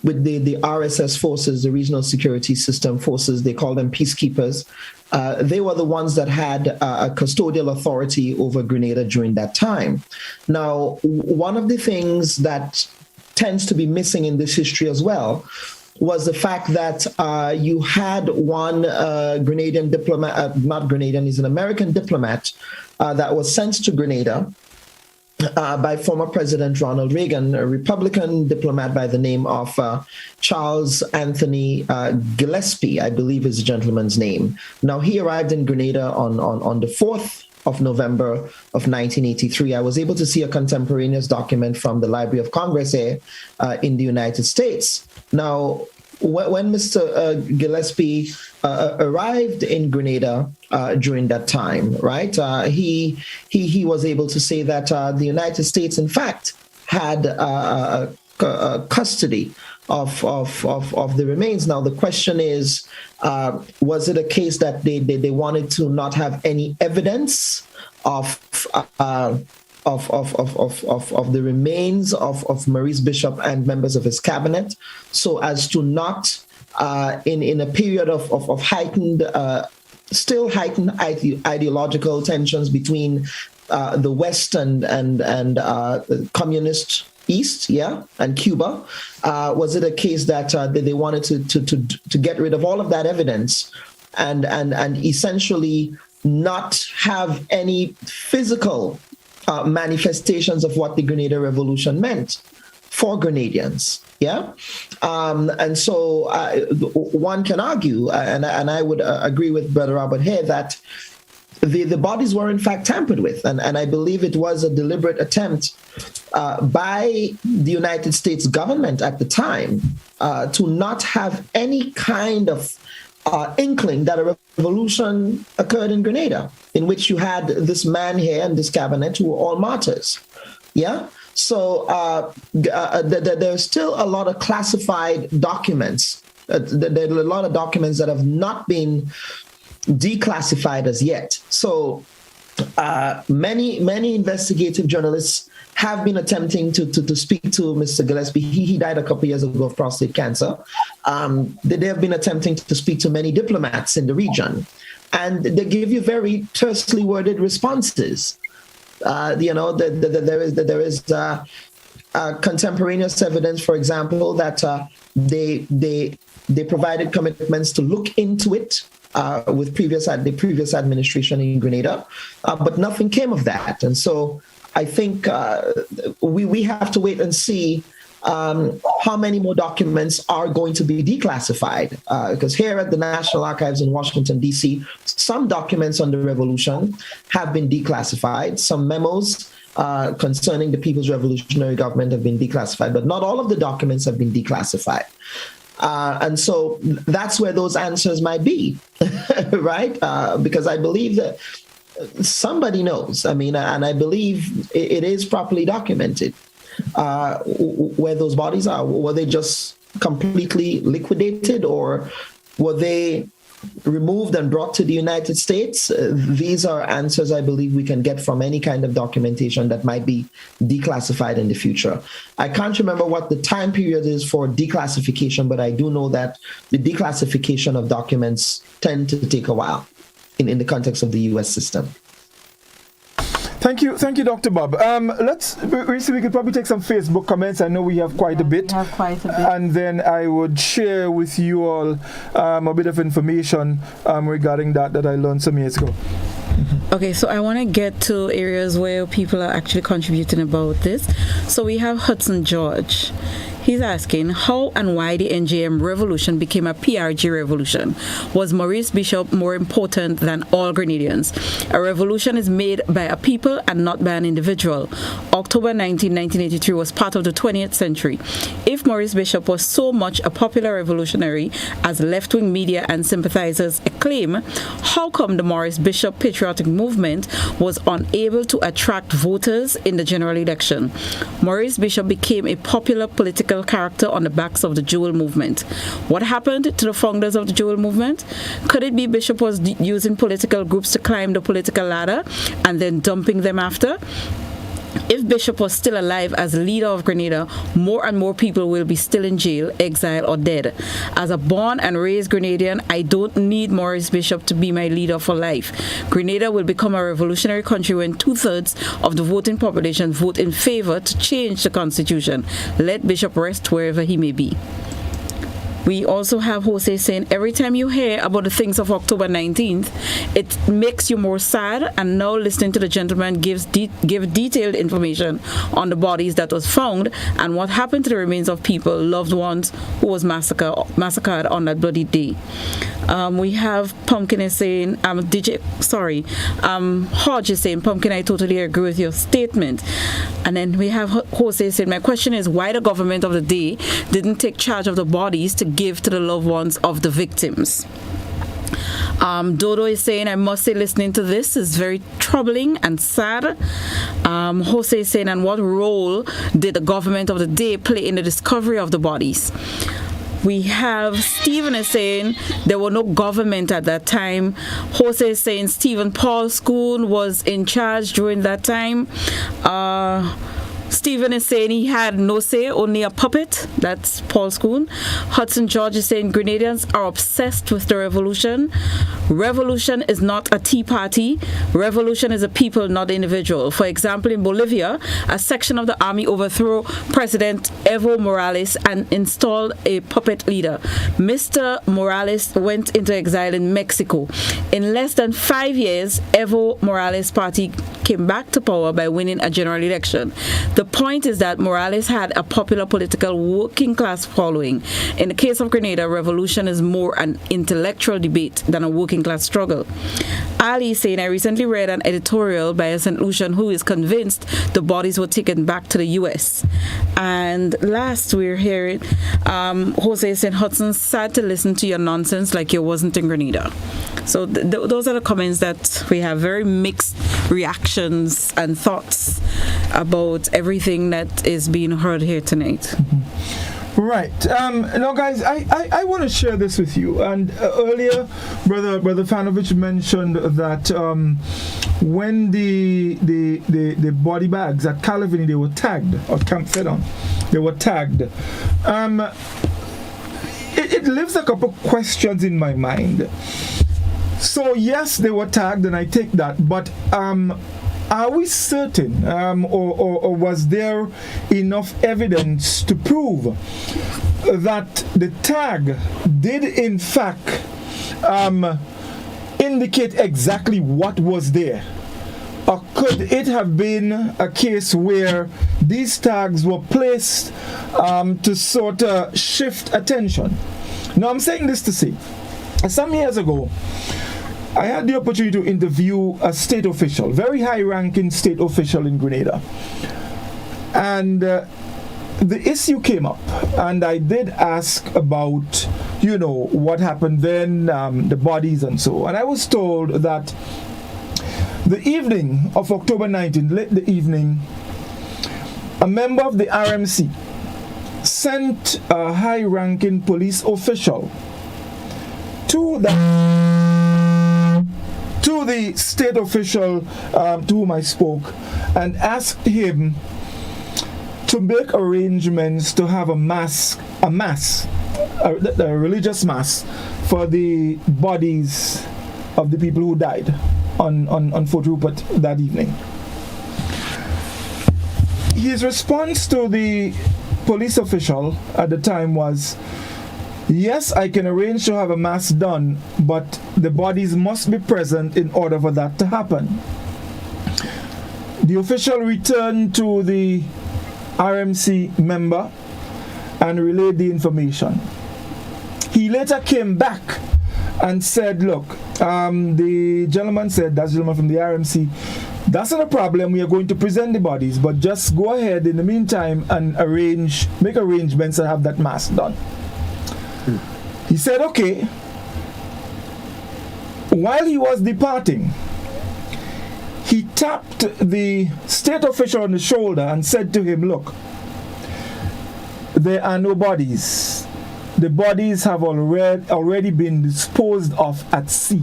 RSS forces, the Regional Security System forces, they call them peacekeepers, they were the ones that had a custodial authority over Grenada during that time. Now, one of the things that tends to be missing in this history as well was the fact that you had one Grenadian diplomat, not Grenadian, he's an American diplomat that was sent to Grenada by former President Ronald Reagan, a Republican diplomat by the name of Charles Anthony Gillespie, I believe is the gentleman's name. Now, he arrived in Grenada on the 4th of November of 1983. I was able to see a contemporaneous document from the Library of Congress here in the United States. Now, when Mr. Gillespie arrived in Grenada during that time, right, he was able to say that the United States, in fact, had custody of the remains. Now, the question is, was it a case that they wanted to not have any evidence of the remains of Maurice Bishop and members of his cabinet, so as to not, in a period of heightened, still heightened ideological tensions between the West and the communist East, and Cuba? Was it a case that they wanted to get rid of all of that evidence and essentially not have any physical manifestations of what the Grenada Revolution meant for Grenadians? And so one can argue, and I would agree with Brother Robert here, that the bodies were in fact tampered with, and I believe it was a deliberate attempt by the United States government at the time to not have any kind of inkling that a revolution occurred in Grenada, in which you had this man here and this cabinet who were all martyrs. So there's still a lot of classified documents. There are a lot of documents that have not been declassified as yet. So many investigative journalists have been attempting to speak to Mr. Gillespie. He died a couple of years ago of prostate cancer. They have been attempting to speak to many diplomats in the region, and they give you very tersely worded responses. There is contemporaneous evidence, for example, that they provided commitments to look into it with the previous administration in Grenada, but nothing came of that. And so I think we have to wait and see how many more documents are going to be declassified. Because here at the National Archives in Washington, D.C., some documents on the revolution have been declassified. Some memos concerning the People's Revolutionary Government have been declassified, but not all of the documents have been declassified. And so that's where those answers might be, right? Because I believe that somebody knows. I mean, and I believe it is properly documented where those bodies are. Were they just completely liquidated, or were they removed and brought to the United States? These are answers I believe we can get from any kind of documentation that might be declassified in the future. I can't remember what the time period is for declassification, but I do know that the declassification of documents tend to take a while in the context of the U.S. system. Thank you, Dr. Bob. Reece, we could probably take some Facebook comments. I know we have quite a bit. And then I would share with you all a bit of information regarding that I learned some years ago. Okay, so I want to get to areas where people are actually contributing about this. So we have Hudson George. He's asking how and why the NJM revolution became a PRG revolution. Was Maurice Bishop more important than all Grenadians? A revolution is made by a people and not by an individual. October 19, 1983 was part of the 20th century. If Maurice Bishop was so much a popular revolutionary as left-wing media and sympathizers claim, how come the Maurice Bishop patriotic movement was unable to attract voters in the general election? Maurice Bishop became a popular political character on the backs of the Jewel movement. What happened to the founders of the Jewel movement? Could it be Bishop was using political groups to climb the political ladder and then dumping them after? If Bishop was still alive as leader of Grenada, more and more people will be still in jail, exile, or dead. As a born and raised Grenadian, I don't need Maurice Bishop to be my leader for life. Grenada will become a revolutionary country when 2/3 of the voting population vote in favor to change the constitution. Let Bishop rest wherever he may be. We also have Jose saying, every time you hear about the things of October 19th, it makes you more sad, and now listening to the gentleman give detailed information on the bodies that was found and what happened to the remains of people, loved ones who was massacred on that bloody day. We have Pumpkin is saying, Hodge is saying, Pumpkin, I totally agree with your statement. And then we have Jose saying, my question is why the government of the day didn't take charge of the bodies to give to the loved ones of the victims. Dodo is saying, I must say listening to this is very troubling and sad. Jose is saying, and what role did the government of the day play in the discovery of the bodies? We have Stephen is saying there were no government at that time. Jose is saying Stephen Paul School was in charge during that time. Stephen is saying he had no say, only a puppet. That's Paul Schoon. Hudson George is saying Grenadians are obsessed with the revolution. Revolution is not a tea party. Revolution is a people, not individual. For example, in Bolivia, a section of the army overthrew President Evo Morales and installed a puppet leader. Mr. Morales went into exile in Mexico. In less than 5 years, Evo Morales' party came back to power by winning a general election. The point is that Morales had a popular political working class following. In the case of Grenada, revolution is more an intellectual debate than a working class struggle. Ali is saying, I recently read an editorial by a St. Lucian who is convinced the bodies were taken back to the U.S. And last, we're hearing Jose St. Hudson, sad to listen to your nonsense like you wasn't in Grenada. So those are the comments that we have, very mixed reactions and thoughts about everything that is being heard here tonight. Mm-hmm. Right. Now, guys, I want to share this with you. And earlier, Brother Fanovich mentioned that when the body bags at Calavini, they were tagged, or Camp Fedon, they were tagged. It leaves a couple questions in my mind. So yes, they were tagged, and I take that. But are we certain, or was there enough evidence to prove that the tag did in fact indicate exactly what was there? Or could it have been a case where these tags were placed to sort of shift attention? Now, I'm saying this to say, some years ago, I had the opportunity to interview a state official, very high-ranking state official in Grenada. And the issue came up, and I did ask about, what happened then, the bodies and so on. And I was told that the evening of October 19th, late the evening, a member of the RMC sent a high-ranking police official to the state official to whom I spoke and asked him to make arrangements to have a religious mass for the bodies of the people who died on Fort Rupert that evening. His response to the police official at the time was, yes, I can arrange to have a mass done, but the bodies must be present in order for that to happen. The official returned to the RMC member and relayed the information. He later came back and said, look, the gentleman said, that's the gentleman from the RMC, that's not a problem, we are going to present the bodies, but just go ahead in the meantime and make arrangements and have that mass done. He said, okay. While he was departing, he tapped the state official on the shoulder and said to him, look, there are no bodies. The bodies have already been disposed of at sea.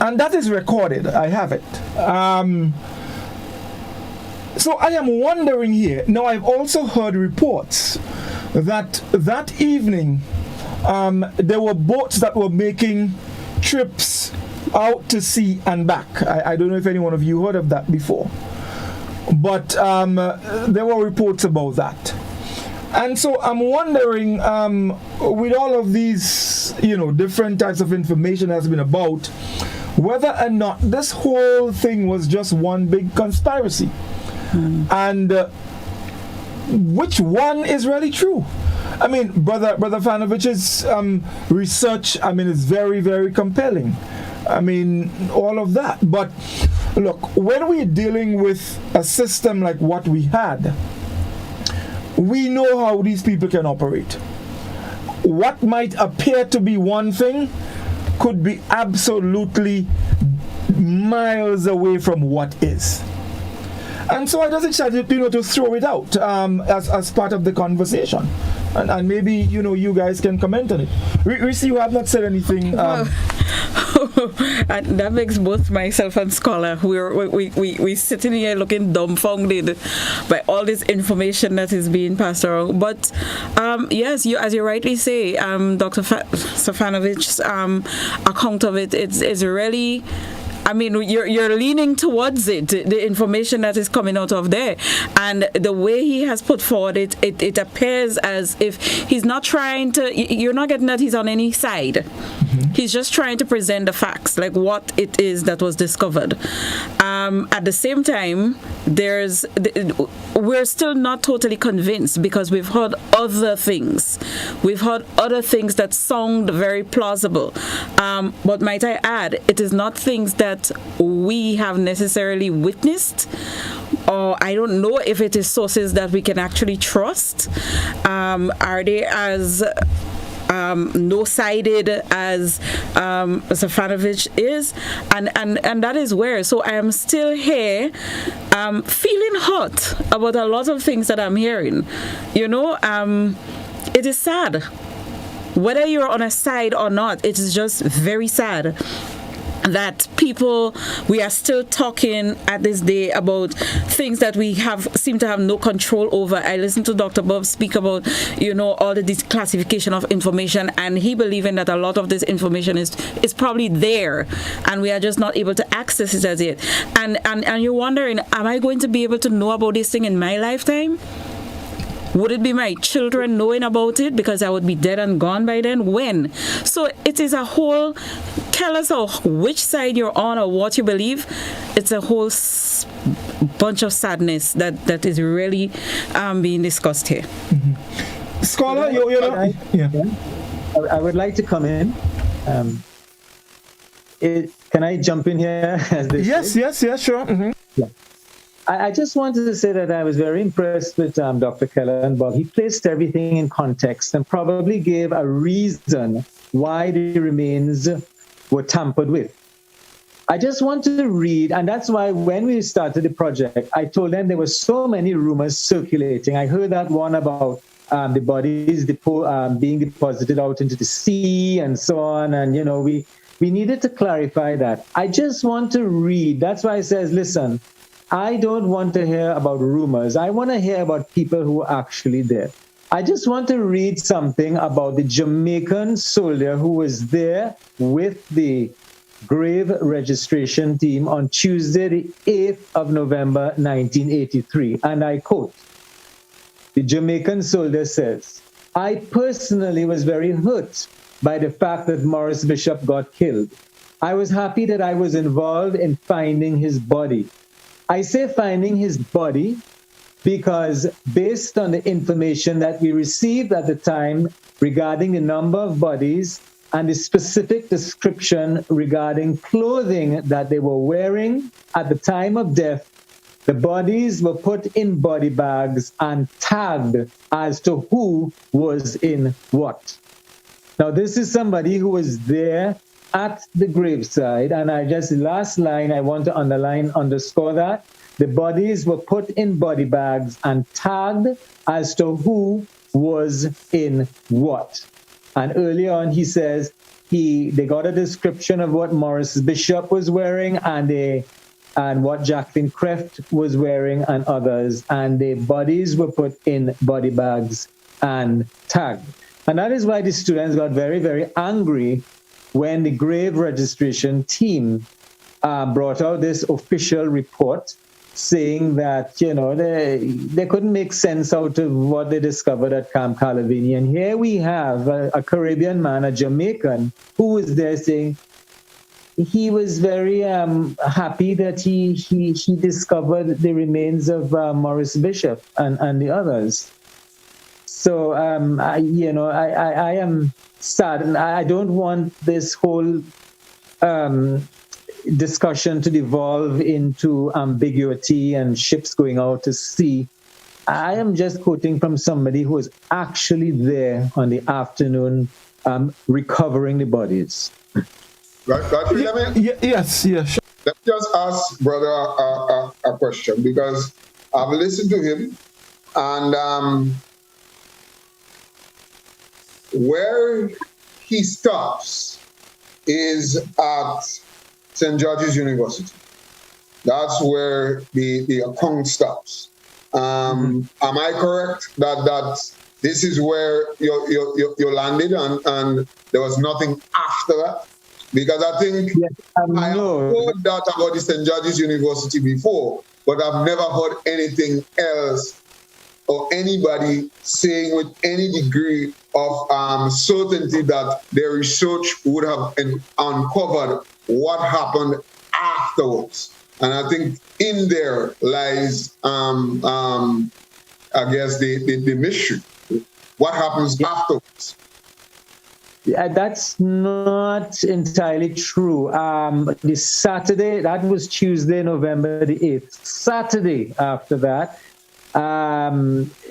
And that is recorded. I have it. So I am wondering here. Now, I've also heard reports that evening there were boats that were making trips out to sea and back. I don't know if any one of you heard of that before, but there were reports about that. And so I'm wondering, with all of these, different types of information has been about, whether or not this whole thing was just one big conspiracy. And which one is really true? I mean, Brother Fanovich's research, is very, very compelling. All of that. But look, when we're dealing with a system like what we had, we know how these people can operate. What might appear to be one thing could be absolutely miles away from what is. And so I just decided, to throw it out as part of the conversation. and maybe you guys can comment on it. Reece, you have not said anything. And that makes both myself and Scholar, we sitting here looking dumbfounded by all this information that is being passed around. But yes, as you rightly say, Dr. Stefanovich's account of it is really, I mean, you're leaning towards it, the information that is coming out of there. And the way he has put forward it appears as if he's not trying to, you're not getting that he's on any side. Mm-hmm. He's just trying to present the facts, like what it is that was discovered. At the same time, we're still not totally convinced because we've heard other things. We've heard other things that sound very plausible. But might I add, it is not things that we have necessarily witnessed, or I don't know if it is sources that we can actually trust. Are they as no-sided as Stefanovich is, and that is where. So I am still here, feeling hot about a lot of things that I'm hearing. It is sad. Whether you're on a side or not, it is just very sad that we are still talking at this day about things that we seem to have no control over. I listened to Dr. Bob speak about, all the declassification of information, and he believing that a lot of this information is probably there, and we are just not able to access it as yet. And you're wondering, am I going to be able to know about this thing in my lifetime? Would it be my children knowing about it because I would be dead and gone by then? When? So it is a whole, regardless of which side you're on or what you believe, it's a whole bunch of sadness that is really being discussed here. Mm-hmm. Scholar, I would like to come in. Can I jump in here? Yes, sure. Mm-hmm. Yeah. I just wanted to say that I was very impressed with Dr. Keller and Bob. He placed everything in context and probably gave a reason why the remains were tampered with. I just wanted to read, and that's why when we started the project, I told them there were so many rumors circulating. I heard that one about the bodies being deposited out into the sea and so on, and we needed to clarify that. I just want to read. That's why it says, listen, I don't want to hear about rumors. I want to hear about people who are actually there. I just want to read something about the Jamaican soldier who was there with the grave registration team on Tuesday, the 8th of November, 1983. And I quote, the Jamaican soldier says, I personally was very hurt by the fact that Morris Bishop got killed. I was happy that I was involved in finding his body. I say finding his body because based on the information that we received at the time regarding the number of bodies and the specific description regarding clothing that they were wearing at the time of death, the bodies were put in body bags and tagged as to who was in what. Now, this is somebody who was there at the graveside, and last line I want to underscore that. The bodies were put in body bags and tagged as to who was in what. And earlier on he says they got a description of what Morris Bishop was wearing and what Jacqueline Kreft was wearing and others, and the bodies were put in body bags and tagged. And that is why the students got very, very angry when the grave registration team brought out this official report saying that, they couldn't make sense out of what they discovered at Camp Calavini. And here we have a Caribbean man, a Jamaican, who was there saying he was very happy that he discovered the remains of Morris Bishop and the others. So, I am sad, and I don't want this whole discussion to devolve into ambiguity and ships going out to sea. I am just quoting from somebody who was actually there on the afternoon recovering the bodies. Godfrey, yes. Sure. Let me just ask brother a question, because I've listened to him, and where he stops is at St. George's University. That's where the account stops. Am I correct that this is where you landed and there was nothing after that? Because I think I have heard that about the St. George's University before, but I've never heard anything else or anybody saying with any degree of certainty that their research would have uncovered what happened afterwards. And I think in there lies, I guess, the mystery. What happens afterwards? Yeah, that's not entirely true. The Saturday, that was Tuesday, November the 8th. Saturday after that,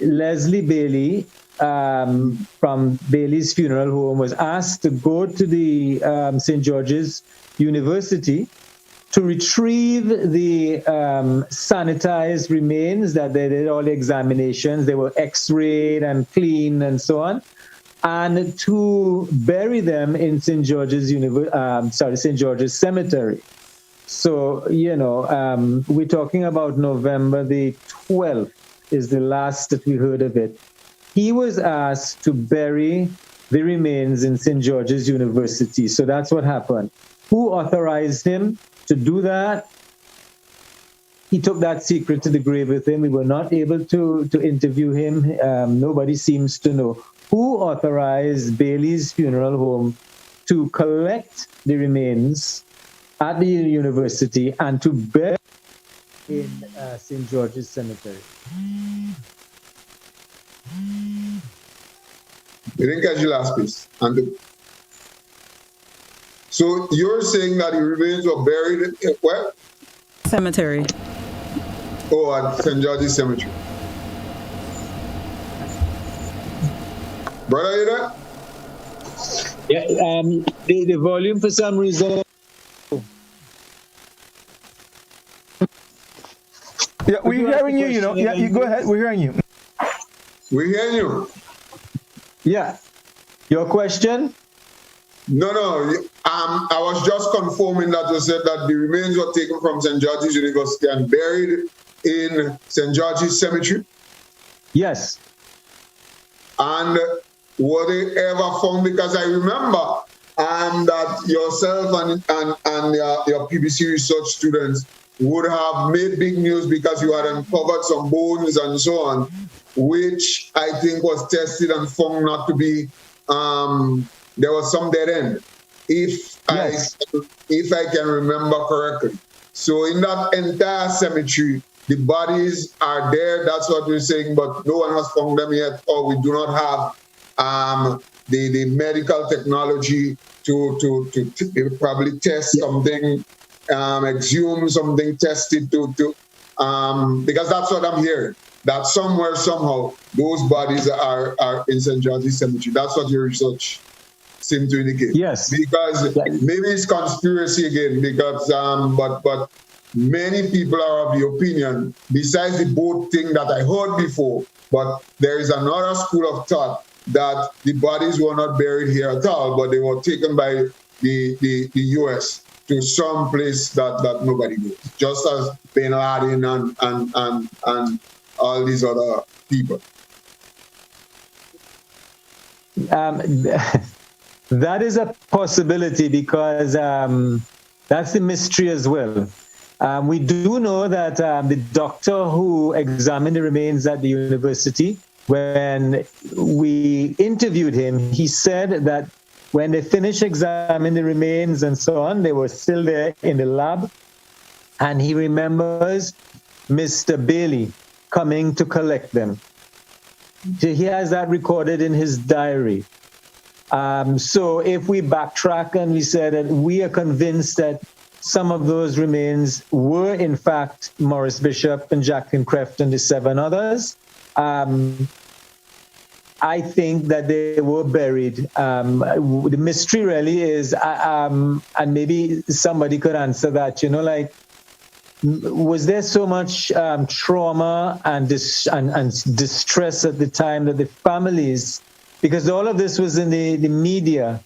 Leslie Bailey from Bailey's Funeral Home was asked to go to the St. George's University to retrieve the sanitized remains that they did all the examinations. They were x-rayed and cleaned and so on, and to bury them in St. George's St. George's Cemetery. So, we're talking about November the 12th is the last that we heard of it. He was asked to bury the remains in St. George's University. So that's what happened. Who authorized him to do that? He took that secret to the grave with him. We were not able to interview him. Nobody seems to know. Who authorized Bailey's Funeral Home to collect the remains at the university and to bury in St. George's Cemetery? You didn't catch the last piece, Anthony. So you're saying that the remains were buried where? Cemetery. Oh, at St. George's Cemetery. Brother, you there? Yeah, the volume for some reason. Yeah, we're hearing you, Yeah, you go ahead. We're hearing you. We're hearing you. Yeah. Your question? No. I was just confirming that you said that the remains were taken from St. George's University and buried in St. George's Cemetery? Yes. And were they ever found? Because I remember that yourself and your PBC research students would have made big news because you had uncovered some bones and so on, which I think was tested and found not to be, there was some dead end, if I can remember correctly. So in that entire cemetery, the bodies are there, that's what we're saying, but no one has found them yet, or we do not have the medical technology to probably test something, exhume something, test it to because that's what I'm hearing, that somewhere, somehow, those bodies are in St. George's Cemetery. That's what your research seemed to indicate. Yes. Because maybe it's conspiracy again, because but many people are of the opinion, besides the boat thing that I heard before, but there is another school of thought that the bodies were not buried here at all, but they were taken by the U.S. to some place that nobody knows, just as Bin Laden and all these other people. That is a possibility because that's the mystery as well. We do know that the doctor who examined the remains at the university, when we interviewed him, he said that when they finished examining the remains and so on, they were still there in the lab. And he remembers Mr. Bailey coming to collect them. He has that recorded in his diary. So if we backtrack and we say that we are convinced that some of those remains were in fact Morris Bishop and Jacqueline Kreft and the 7 others, I think that they were buried. The mystery really is, and maybe somebody could answer that, was there so much trauma and distress at the time that the families because all of this was in the media.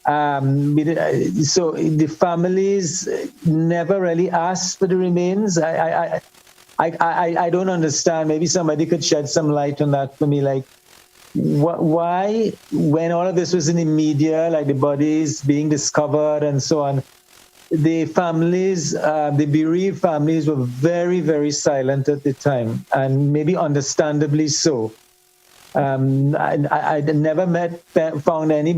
So the families never really asked for the remains. I don't understand. Maybe somebody could shed some light on that for me. Like, why, when all of this was in the media, like the bodies being discovered and so on, the families, the bereaved families were very, very silent at the time, and maybe understandably so. I never found any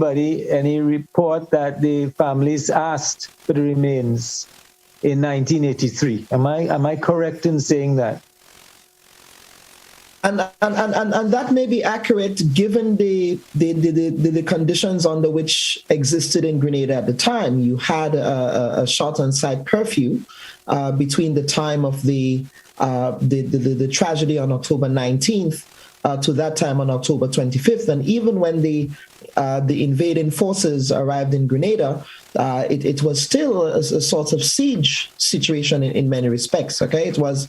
report that the families asked for the remains in 1983. Am I correct in saying that? And that may be accurate given the conditions under which existed in Grenada at the time. You had a shot-on-sight curfew between the time of the tragedy on October 19th to that time on October 25th, and even when the invading forces arrived in Grenada, it was still a sort of siege situation in many respects. Okay, it was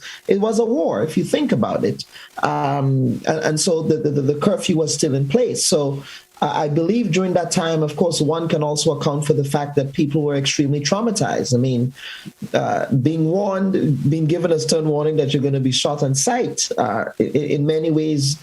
a war if you think about it, and so the curfew was still in place. So I believe during that time, of course, one can also account for the fact that people were extremely traumatized. I mean, being warned, being given a stern warning that you're going to be shot on sight, in many ways,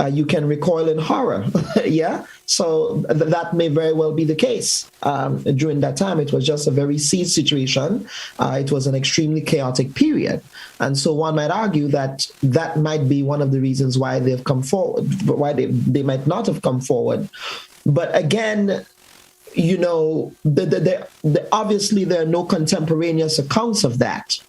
you can recoil in horror. Yeah. So that may very well be the case. During that time, it was just a very siege situation. It was an extremely chaotic period. And so one might argue that that might be one of the reasons why they've come forward, why they might not have come forward. But again, you know, obviously there are no contemporaneous accounts of that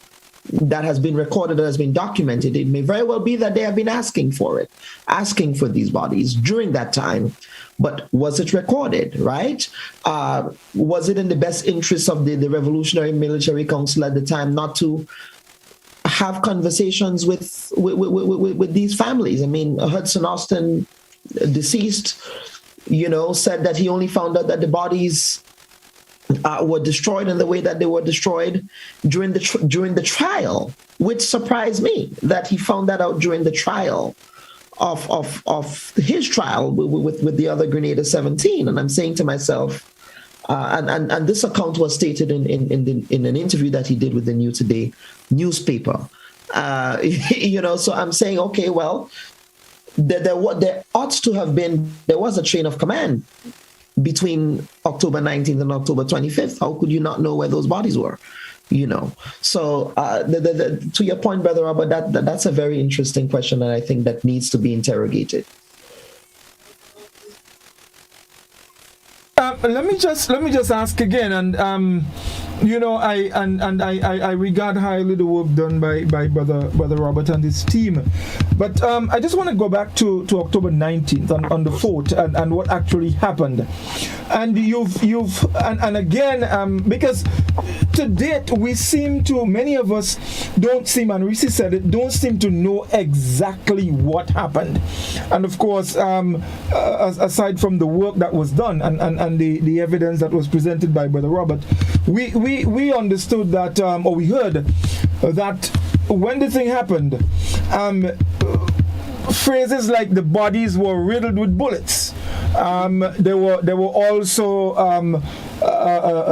has been recorded, that has been documented. It may very well be that they have been asking for these bodies during that time. But was it recorded, right? Was it in the best interest of the Revolutionary Military Council at the time not to have conversations with these families? I mean, Hudson Austin, deceased, you know, said that he only found out that the bodies were destroyed in the way that they were destroyed during the trial, which surprised me that he found that out during the trial of his trial with the other Grenada 17. And I'm saying to myself, and this account was stated in an interview that he did with the New Today newspaper. You know, so I'm saying, okay, well, there ought to have been, there was a chain of command between October 19th and October 25th. How could you not know where those bodies were? You know, so to your point, Brother Robert, that's a very interesting question, and I think that needs to be interrogated. Let me just ask again, and you know, I regard highly the work done by Brother Robert and his team, but I just want to go back to October 19th on the fort and what actually happened, and and again, because to date we seem to, many of us don't seem, and Reece said it, don't seem to know exactly what happened, and of course, aside from the work that was done and the evidence that was presented by Brother Robert, we understood that, or we heard that when the thing happened, phrases like the bodies were riddled with bullets. There were also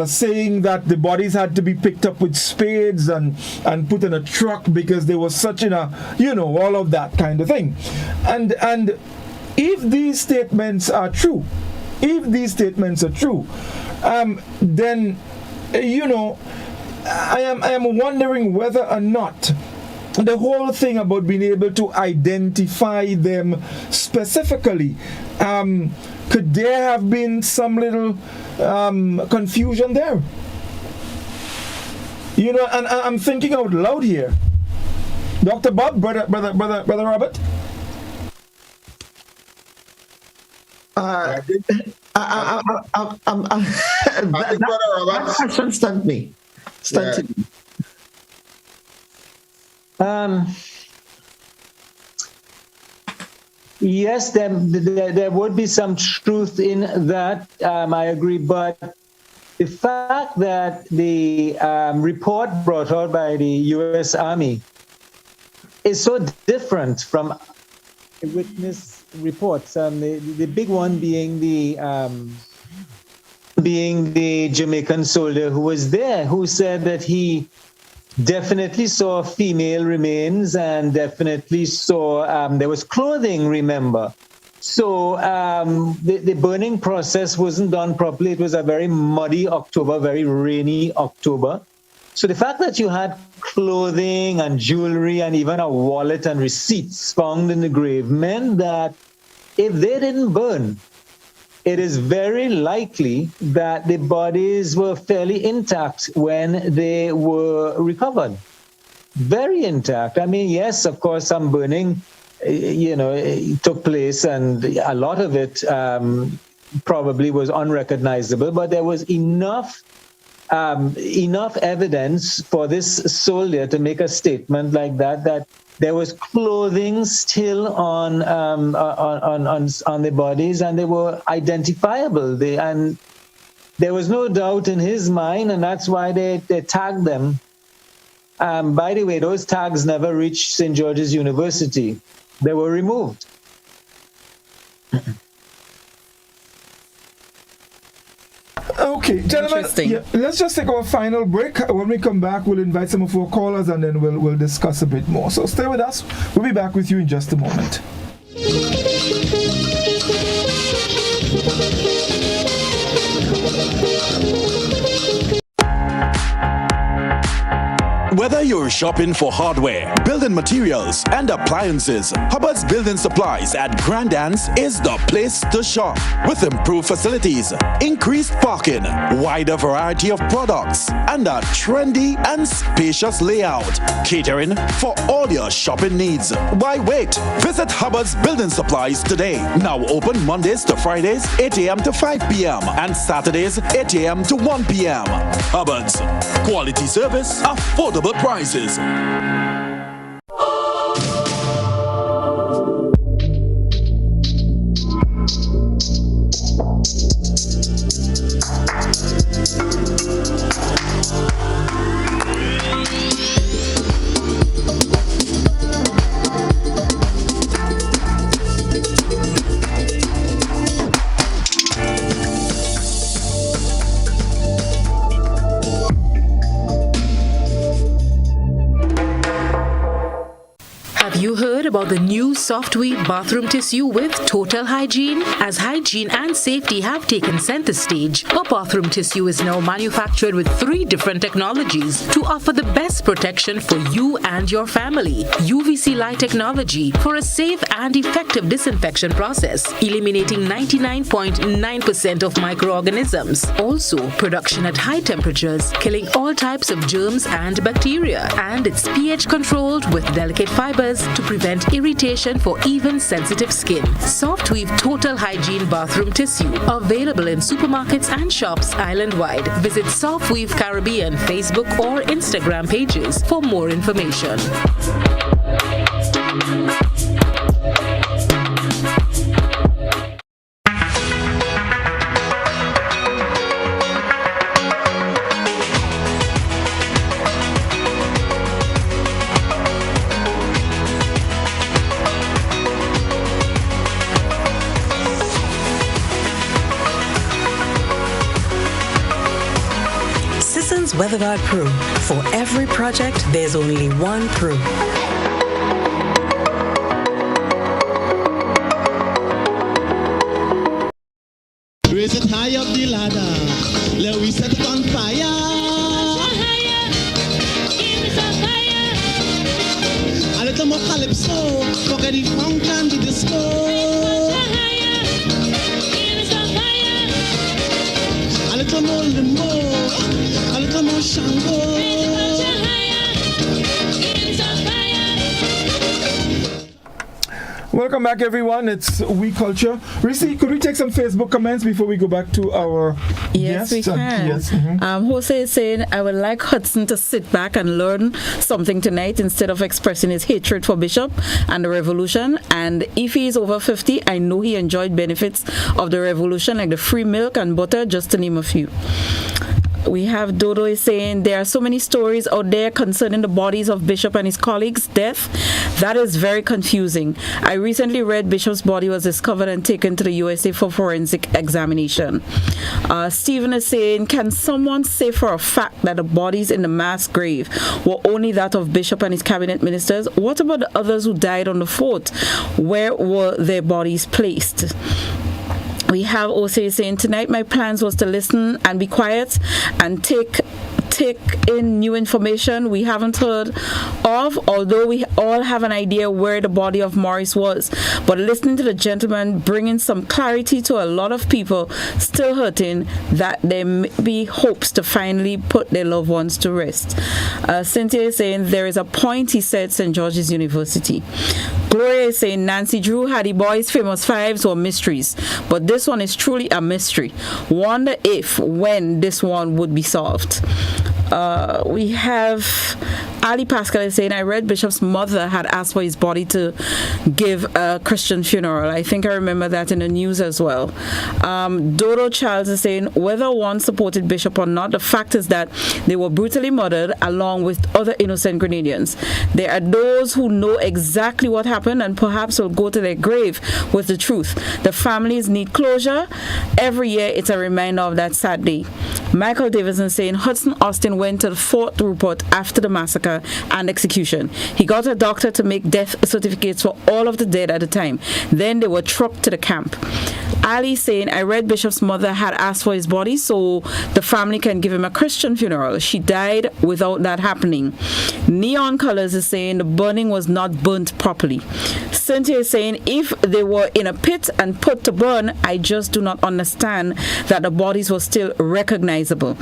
saying that the bodies had to be picked up with spades and put in a truck because they were such in a, you know, all of that kind of thing. And if these statements are true, then, you know, I am wondering whether or not the whole thing about being able to identify them specifically, could there have been some little confusion there? You know, and I'm thinking out loud here. Dr. Bob, brother Robert. That question stunned me. Yes, there would be some truth in that. I agree, but the fact that the report brought out by the U.S. Army is so different from a witness reports. The big one being the Jamaican soldier who was there, who said that he definitely saw female remains and definitely saw there was clothing, remember. So the burning process wasn't done properly. It was a very muddy October, very rainy October. So the fact that you had clothing and jewelry and even a wallet and receipts found in the grave meant that if they didn't burn, it is very likely that the bodies were fairly intact when they were recovered. Very intact. I mean, yes, of course, some burning, it took place, and a lot of it probably was unrecognizable, but there was enough evidence for this soldier to make a statement like that there was clothing still on the bodies, and they were identifiable. And there was no doubt in his mind, and that's why they tagged them. By the way, those tags never reached St. George's University. They were removed. Okay, gentlemen, let's just take our final break. When we come back, we'll invite some of our callers and then we'll discuss a bit more. So stay with us. We'll be back with you in just a moment. Whether you're shopping for hardware, building materials, and appliances, Hubbard's Building Supplies at Grandans is the place to shop. With improved facilities, increased parking, wider variety of products, and a trendy and spacious layout, catering for all your shopping needs. Why wait? Visit Hubbard's Building Supplies today. Now open Mondays to Fridays, 8 a.m. to 5 p.m. and Saturdays, 8 a.m. to 1 p.m. Hubbard's. Quality service, affordable prices. About the new Softweave bathroom tissue with total hygiene? As hygiene and safety have taken center stage, our bathroom tissue is now manufactured with 3 different technologies to offer the best protection for you and your family. UVC light technology for a safe and effective disinfection process, eliminating 99.9% of microorganisms. Also, production at high temperatures, killing all types of germs and bacteria. And it's pH controlled with delicate fibers to prevent irritation for even sensitive skin. Softweave Total Hygiene Bathroom Tissue. Available in supermarkets and shops island-wide. Visit Softweave Caribbean Facebook or Instagram pages for more information. WeatherGuard Pro. For every project, there's only one Pro. Raise it high up the ladder. Let we set it on fire. A little more calypso. Forget the funk and the disco. A little more limbo. A little more Shango. Welcome back, everyone. It's We Culture. Reece, could we take some Facebook comments before we go back to our Yes, guests? we can. Yes. Jose is saying, I would like Hudson to sit back and learn something tonight instead of expressing his hatred for Bishop and the revolution. And if he is over 50, I know he enjoyed benefits of the revolution, like the free milk and butter, just to name a few. We have Dodo is saying there are so many stories out there concerning the bodies of Bishop and his colleagues' death. That is very confusing. I recently read Bishop's body was discovered and taken to the USA for forensic examination. Stephen is saying, can someone say for a fact that the bodies in the mass grave were only that of Bishop and his cabinet ministers? What about the others who died on the fort? Where were their bodies placed? We have Osei saying, tonight my plans was to listen and be quiet and take in new information we haven't heard of, although we all have an idea where the body of Morris was. But listening to the gentleman bringing some clarity to a lot of people still hurting that there may be hopes to finally put their loved ones to rest. Cynthia is saying, there is a point, he said, St. George's University. Gloria is saying, Nancy Drew had the boys' famous fives were mysteries, but this one is truly a mystery. Wonder if, when this one would be solved. We have Ali Pascal is saying, I read Bishop's mother had asked for his body to give a Christian funeral. I think I remember that in the news as well. Dodo Charles is saying, whether one supported Bishop or not, the fact is that they were brutally murdered along with other innocent Grenadians. There are those who know exactly what happened and perhaps will go to their grave with the truth. The families need closure. Every year it's a reminder of that sad day. Michael Davison saying, Hudson Austin went to the Fort Rupert after the massacre and execution. He got a doctor to make death certificates for all of the dead at the time. Then they were trucked to the camp. Ali saying, I read Bishop's mother had asked for his body so the family can give him a Christian funeral. She died without that happening. Neon Colors is saying the burning was not burnt properly. Cynthia is saying, if they were in a pit and put to burn, I just do not understand that the bodies were still recognizable.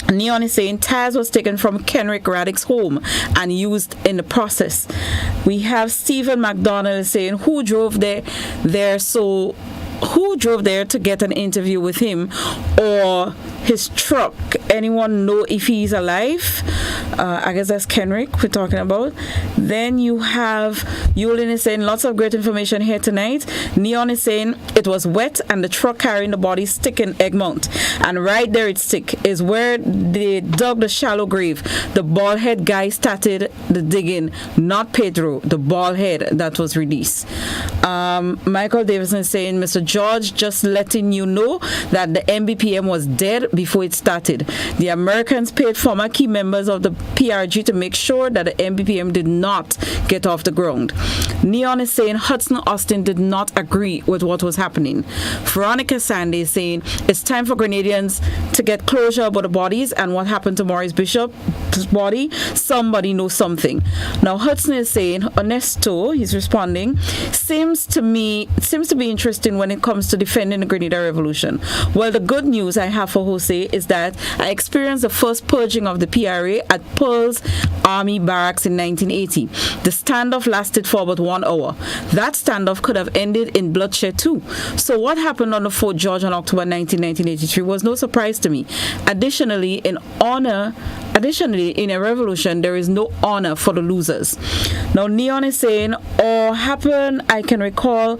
Neon is saying Taz was taken from Kenrick Raddick's home and used in the process. We have Stephen McDonald saying, who drove there to get an interview with him or his truck? Anyone know if he's alive? I guess that's Kenrick we're talking about. Then you have Yulin is saying lots of great information here tonight. Neon is saying it was wet and the truck carrying the body stick in Egmont, and right there it stick is where they dug the shallow grave. The bald head guy started the digging, not Pedro, the bald head that was released. Michael Davison is saying, Mr. George, just letting you know that the MBPM was dead before it started. The Americans paid former key members of the PRG to make sure that the MBPM did not get off the ground. Neon is saying Hudson Austin did not agree with what was happening. Veronica Sandy is saying it's time for Grenadians to get closure about the bodies and what happened to Maurice Bishop's body. Somebody knows something. Now Hudson is saying, Ernesto, he's responding, seems to be interesting when it comes to defending the Grenada Revolution. Well, the good news I have for Jose is that I experienced the first purging of the PRA at Pearl's Army Barracks in 1980. The standoff lasted for about 1 hour. That standoff could have ended in bloodshed too. So what happened on the Fort George on October 19, 1983 was no surprise to me. Additionally, in a revolution, there is no honor for the losers. Now, Neon is saying, I can recall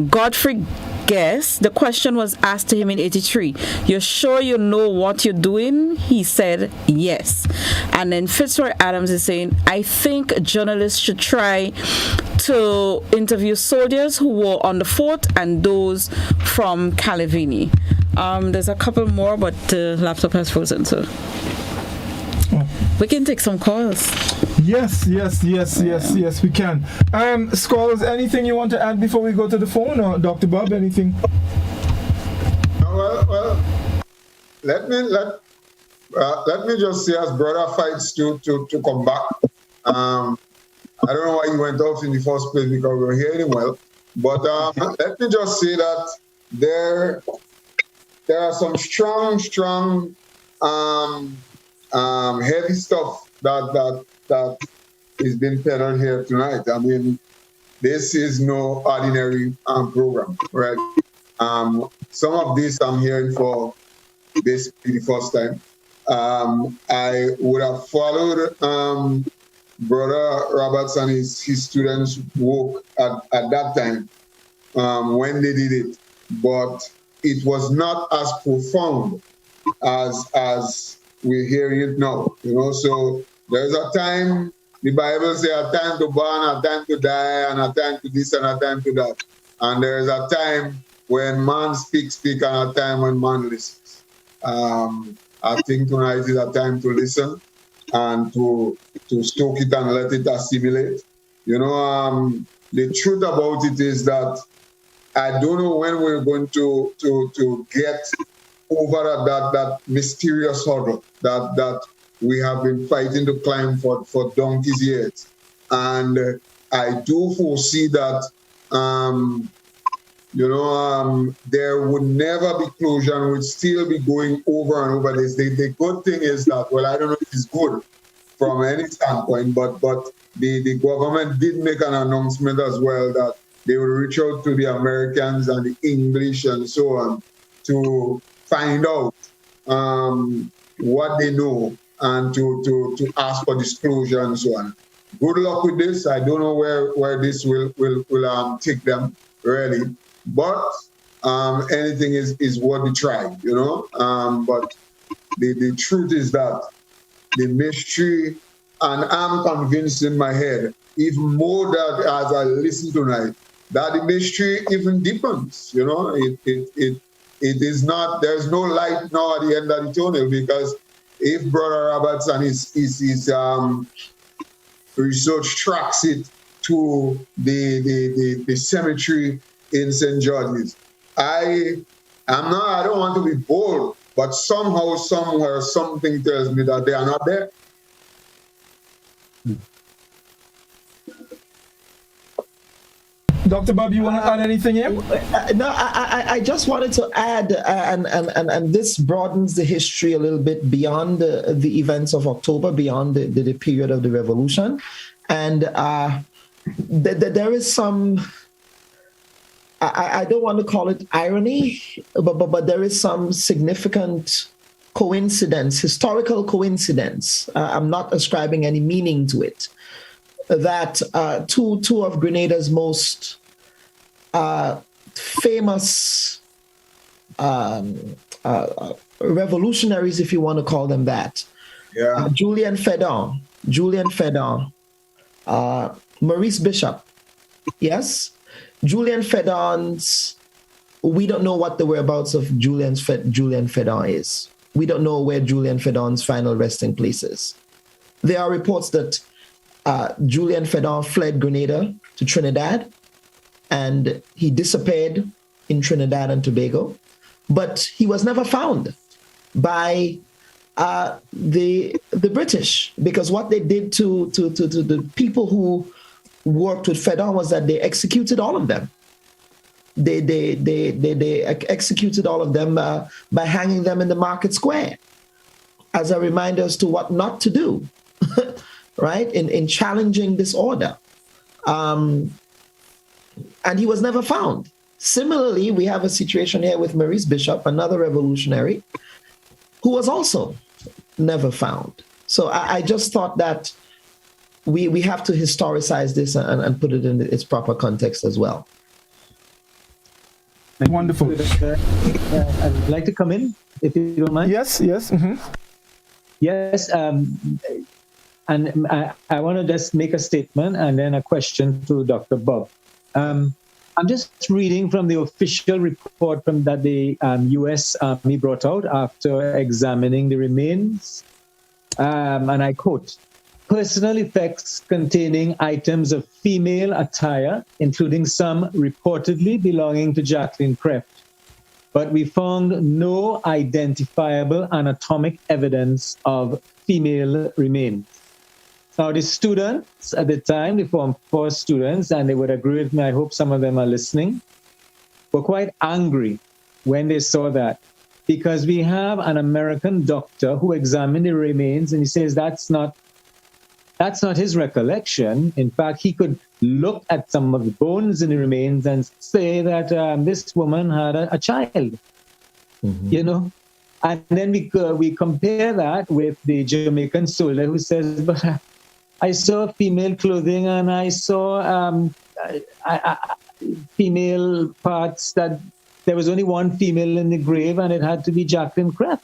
Godfrey guess the question was asked to him in 83. You're sure you know what you're doing? He said yes. And then Fitzroy Adams is saying, I think journalists should try to interview soldiers who were on the fort and those from Calavini. There's a couple more, but the laptop has frozen, so we can take some calls. Yes, we can. Scholars, anything you want to add before we go to the phone, or Dr. Bob, anything? Well, let me just say, as brother fights to come back. I don't know why he went off in the first place because we were hearing him well, but let me just say that there are some strong, heavy stuff that is being peddled here tonight. I mean, this is no ordinary program, right? Some of this I'm hearing for basically the first time. I would have followed Brother Roberts and his students' work at that time when they did it, but it was not as profound as we're hearing it now. So there's a time, the Bible says a time to born, a time to die, and a time to this and a time to that. And there's a time when man speaks, and a time when man listens. I think tonight is a time to listen and to stoke it and let it assimilate. The truth about it is that I don't know when we're going to get over that mysterious hurdle that we have been fighting to climb for donkey's years. And I do foresee that there would never be closure and would still be going over and over this. The good thing is that, well, I don't know if it's good from any standpoint, but the government did make an announcement as well that they will reach out to the Americans and the English and so on to find out what they know and to ask for disclosure and so on. Good luck with this. I don't know where this will take them, really. But anything is worth the try, But the truth is that the mystery, and I'm convinced in my head, even more that as I listen tonight, that the mystery even deepens, It is not, there's no light now at the end of the tunnel, because if Brother Roberts and his research tracks it to the cemetery in St. George's, I don't want to be bold, but somehow, somewhere, something tells me that they are not there. Dr. Bob, you want to add anything here? No, I just wanted to add, and this broadens the history a little bit beyond the events of October, beyond the period of the revolution. And there is some, I don't want to call it irony, but there is some significant coincidence, historical coincidence. I'm not ascribing any meaning to it. That two of Grenada's most famous revolutionaries, if you want to call them that, Julian Fedon, Maurice Bishop, yes? Julian Fedon's, we don't know what the whereabouts of Julian Fedon is. We don't know where Julian Fedon's final resting place is. There are reports that Julian Fedon fled Grenada to Trinidad, and he disappeared in Trinidad and Tobago, but he was never found by the British, because what they did to the people who worked with Fedon was that they executed all of them. They executed all of them by hanging them in the market square as a reminder as to what not to do. Right, in challenging this order. And he was never found. Similarly, we have a situation here with Maurice Bishop, another revolutionary, who was also never found. So I just thought that we have to historicize this and put it in its proper context as well. Wonderful. I'd like to come in, if you don't mind. Yes. Mm-hmm. Yes. And I want to just make a statement and then a question to Dr. Bob. I'm just reading from the official report that the U.S. Army brought out after examining the remains. And I quote, "Personal effects containing items of female attire, including some reportedly belonging to Jacqueline Kreft. But we found no identifiable anatomic evidence of female remains." Now, the students at the time, the Form 4 students, and they would agree with me, I hope some of them are listening, were quite angry when they saw that, because we have an American doctor who examined the remains, and he says that's not his recollection. In fact, he could look at some of the bones in the remains and say that this woman had a child, And then we compare that with the Jamaican soldier who says, but I saw female clothing and I saw female parts, that there was only one female in the grave and it had to be Jacqueline Kreft.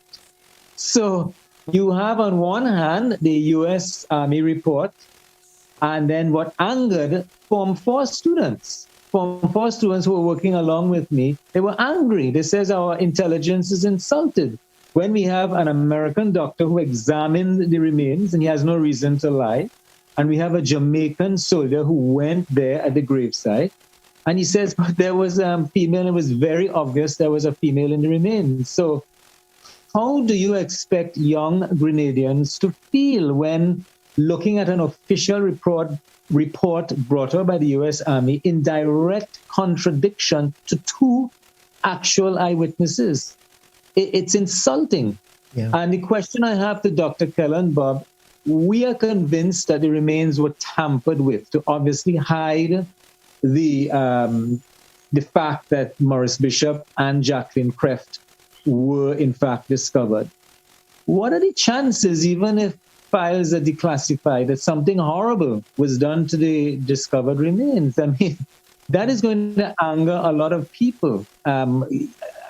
So you have on one hand the U.S. Army report, and then what angered Form 4 students. Form 4 students who were working along with me, they were angry. They says our intelligence is insulted. When we have an American doctor who examined the remains, and he has no reason to lie, and we have a Jamaican soldier who went there at the gravesite, and he says, but there was a female, it was very obvious there was a female in the remains. So how do you expect young Grenadians to feel when looking at an official report brought out by the U.S. Army in direct contradiction to two actual eyewitnesses? It's insulting. Yeah. And the question I have to Dr. Keller and Bob, we are convinced that the remains were tampered with to obviously hide the fact that Morris Bishop and Jacqueline Kreft were in fact discovered. What are the chances, even if files are declassified, that something horrible was done to the discovered remains? I mean, that is going to anger a lot of people.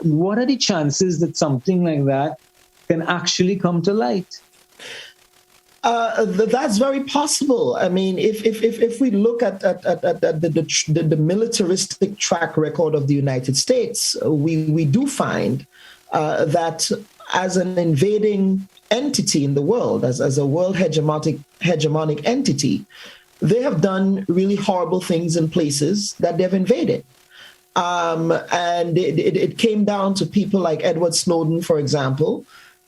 What are the chances that something like that can actually come to light? That's very possible. I mean, if we look at the militaristic track record of the United States, we do find that as an invading entity in the world, as a world hegemonic entity, they have done really horrible things in places that they've invaded. And it came down to people like Edward Snowden, for example,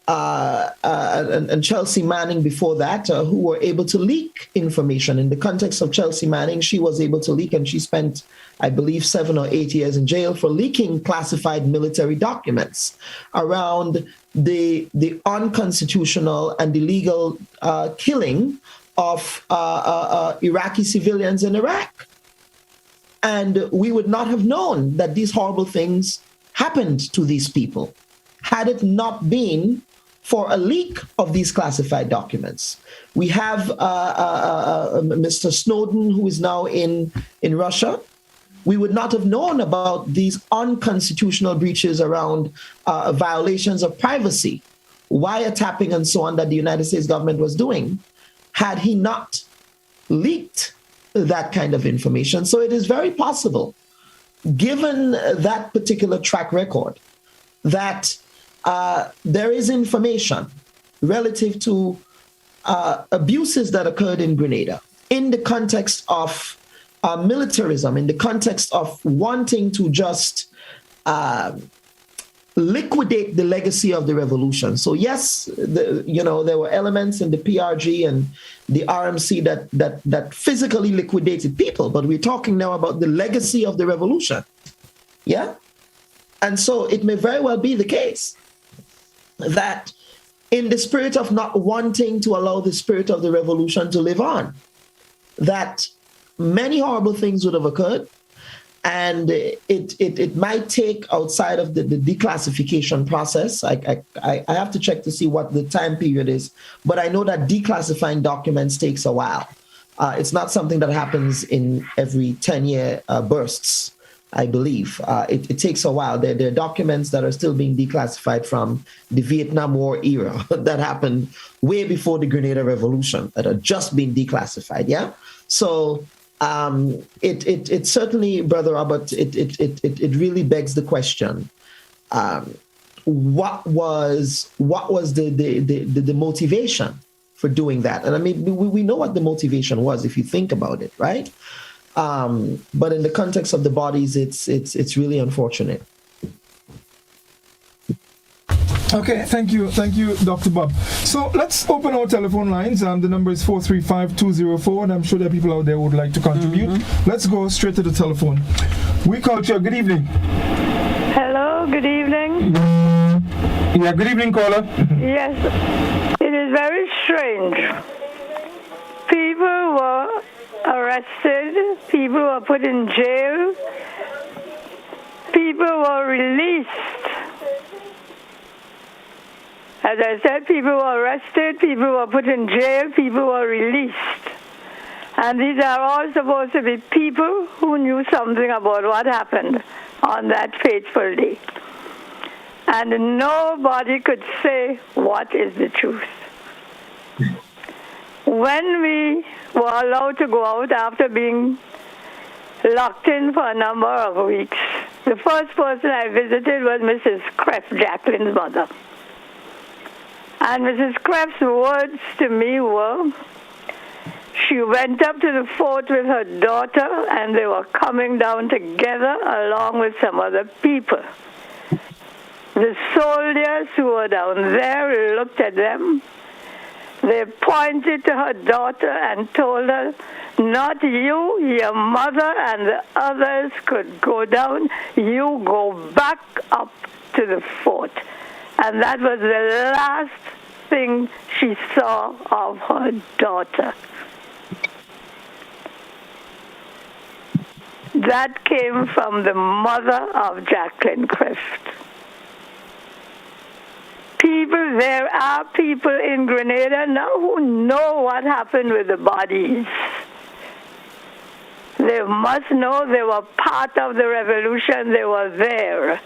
and Chelsea Manning before that, who were able to leak information. In the context of Chelsea Manning, she was able to leak, and she spent, I believe, 7 or 8 years in jail for leaking classified military documents around the unconstitutional and illegal killing of Iraqi civilians in Iraq. And we would not have known that these horrible things happened to these people had it not been for a leak of these classified documents. We have Mr. Snowden, who is now in Russia. We would not have known about these unconstitutional breaches around violations of privacy, wiretapping and so on that the United States government was doing, had he not leaked that kind of information. So it is very possible, given that particular track record, that there is information relative to abuses that occurred in Grenada in the context of militarism, in the context of wanting to just liquidate the legacy of the revolution. So yes, there were elements in the PRG and the RMC that physically liquidated people, but we're talking now about the legacy of the revolution. Yeah? And so it may very well be the case that in the spirit of not wanting to allow the spirit of the revolution to live on, that many horrible things would have occurred, and it might take, outside of the declassification process, I have to check to see what the time period is, but I know that declassifying documents takes a while. It's not something that happens in every 10-year bursts, I believe. It takes a while. There are documents that are still being declassified from the Vietnam War era that happened way before the Grenada Revolution that are just being declassified, yeah? So it certainly, Brother Robert, it really begs the question, what was the motivation for doing that? And I mean, we know what the motivation was if you think about it, right? But in the context of the bodies, it's really unfortunate. Okay, thank you, Dr. Bob. So let's open our telephone lines. The number is 435-204, and I'm sure there are people out there who would like to contribute. Mm-hmm. Let's go straight to the telephone. We culture. Good evening. Hello. Good evening. Yeah. Good evening, caller. Yes. It is very strange. People were arrested. People were put in jail. People were released. As I said, people were arrested, people were put in jail, people were released. And these are all supposed to be people who knew something about what happened on that fateful day. and nobody could say what is the truth. When we were allowed to go out after being locked in for a number of weeks, the first person I visited was Mrs. Kreff, Jacqueline's mother. And Mrs. Kreff's words to me were, she went up to the fort with her daughter, and they were coming down together along with some other people. The soldiers who were down there looked at them. They pointed to her daughter and told her, not you, your mother and the others could go down. You go back up to the fort. And that was the last thing she saw of her daughter. That came from the mother of Jacqueline Kreff. There are people in Grenada now who know what happened with the bodies. They must know they were part of the revolution, they were there.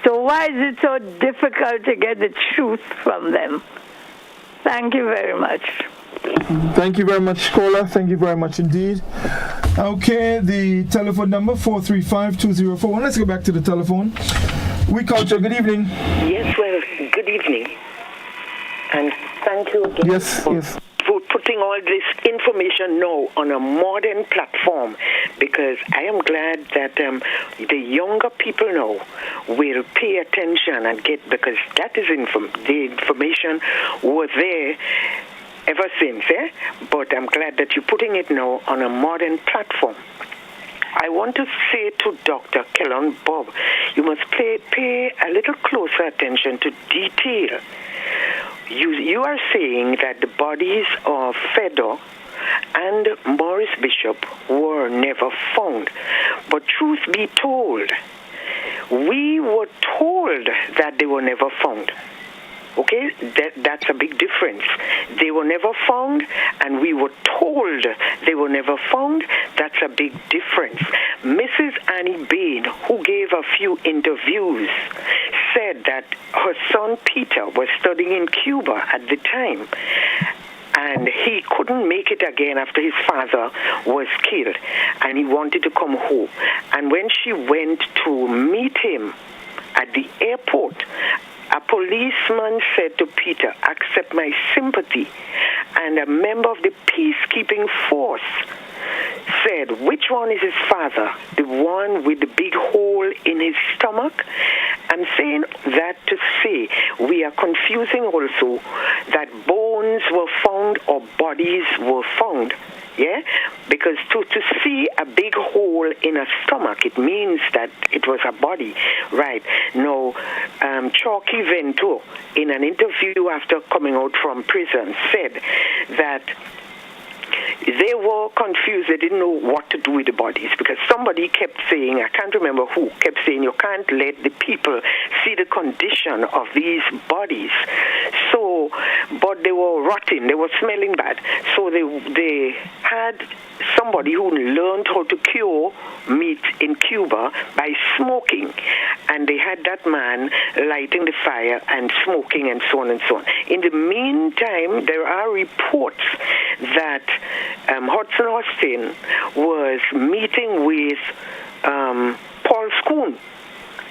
So why is it so difficult to get the truth from them? Thank you very much. Thank you very much, caller. Thank you very much indeed. Okay, the telephone number 435-2041. Let's go back to the telephone. We Culture, good evening. Yes, well, good evening. And thank you again for putting all this information now on a modern platform, because I am glad that the younger people now will pay attention and get, because that is the information was there ever since, but I'm glad that you're putting it now on a modern platform. I want to say to Dr. Kellon Bob, you must pay a little closer attention to detail. You are saying that the bodies of Fedor and Morris Bishop were never found. But truth be told, we were told that they were never found. Okay, that's a big difference. They were never found, and we were told they were never found. That's a big difference. Mrs. Annie Bain, who gave a few interviews, said that her son Peter was studying in Cuba at the time, and he couldn't make it again after his father was killed, and he wanted to come home. And when she went to meet him at the airport, a policeman said to Peter, accept my sympathy. And a member of the peacekeeping force said, which one is his father? The one with the big hole in his stomach? I'm saying that to say we are confusing also that bones were found or bodies were found. Yeah, because to see a big hole in a stomach, it means that it was a body, right? Now, Chalky Vento, in an interview after coming out from prison, said that they were confused. They didn't know what to do with the bodies, because somebody kept saying, I can't remember who, kept saying you can't let the people see the condition of these bodies. So, but they were rotting, they were smelling bad. So they had somebody who learned how to cure meat in Cuba by smoking, and they had that man lighting the fire and smoking and so on and so on. In the meantime, there are reports that Hudson Austin was meeting with Paul Schoon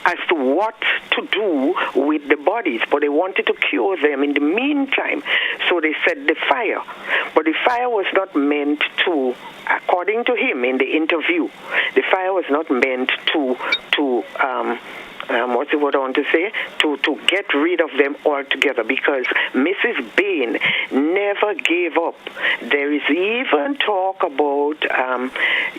as to what to do with the bodies, but they wanted to cure them in the meantime. So they set the fire. But the fire was not meant to, according to him in the interview, the fire was not meant to what's the word I want to say? To get rid of them altogether, because Mrs. Bain never gave up. There is even talk about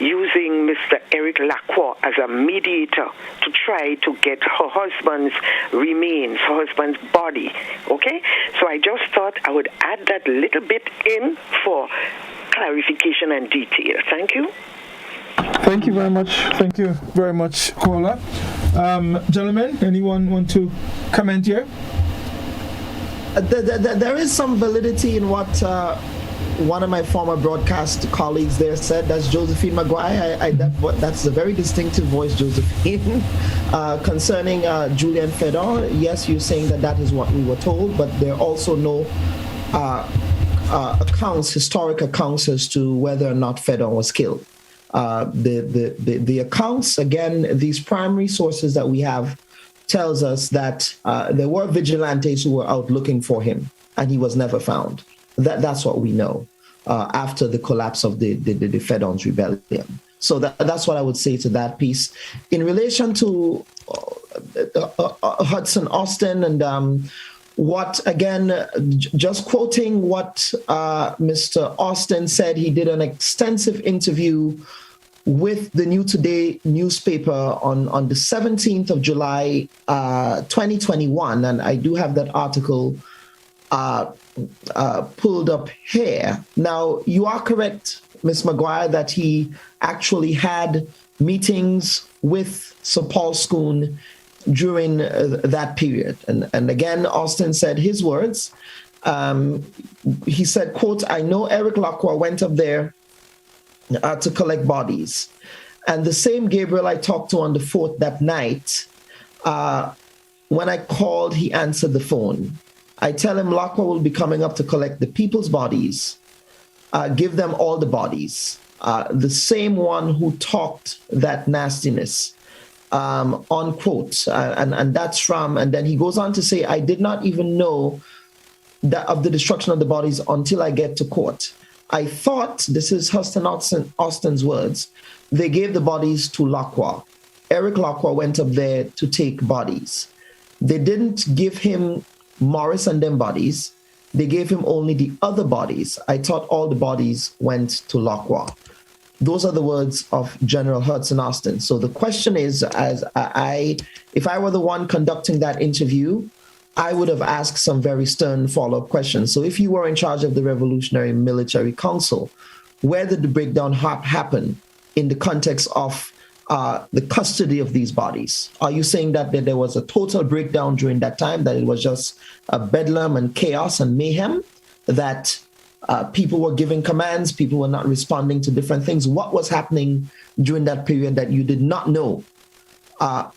using Mr. Eric Lacroix as a mediator to try to get her husband's remains, her husband's body. Okay? So I just thought I would add that little bit in for clarification and detail. Thank you. Thank you very much. Thank you very much, caller. Gentlemen, anyone want to comment here? There is some validity in what one of my former broadcast colleagues there said, that's Josephine Maguire. That's a very distinctive voice, Josephine. Concerning Julian Fedon, yes, you're saying that is what we were told, but there are also no historic accounts as to whether or not Fedon was killed. The accounts, again, these primary sources that we have tells us that there were vigilantes who were out looking for him, and he was never found. That's what we know after the collapse of the Fedon's rebellion. So that's what I would say to that piece. In relation to Hudson Austin and what, again, just quoting what Mr. Austin said, he did an extensive interview with the New Today newspaper on the 17th of July, 2021. And I do have that article pulled up here. Now, you are correct, Ms. Maguire, that he actually had meetings with Sir Paul Schoon during that period. And again, Austin said his words. He said, quote, "I know Eric Lacroix went up there to collect bodies. And the same Gabriel I talked to on the 4th that night, when I called, he answered the phone. I tell him Lacroix will be coming up to collect the people's bodies, give them all the bodies. The same one who talked that nastiness, unquote." And that's from, and then he goes on to say, "I did not even know that of the destruction of the bodies until I get to court. I thought," this is Austin's words, "they gave the bodies to Lacroix. Eric Lacroix went up there to take bodies. They didn't give him Morris and them bodies. They gave him only the other bodies. I thought all the bodies went to Lacroix." Those are the words of General Hudson Austin. So the question is, if I were the one conducting that interview, I would have asked some very stern follow-up questions. So if you were in charge of the Revolutionary Military Council, where did the breakdown happen in the context of the custody of these bodies? Are you saying that there was a total breakdown during that time, that it was just a bedlam and chaos and mayhem, that people were giving commands, people were not responding to different things? What was happening during that period that you did not know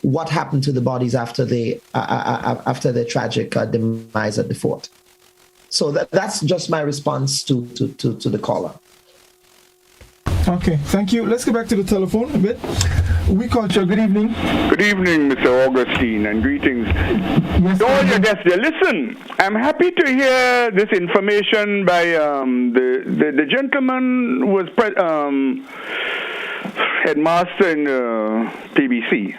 what happened to the bodies after their tragic demise at the fort? So that's just my response to the caller. Okay, thank you. Let's go back to the telephone a bit. We culture, good evening. Good evening, Mr. Augustine, and greetings. Yes, to all your guests there. Listen, I'm happy to hear this information by the gentleman who was headmaster in PBC.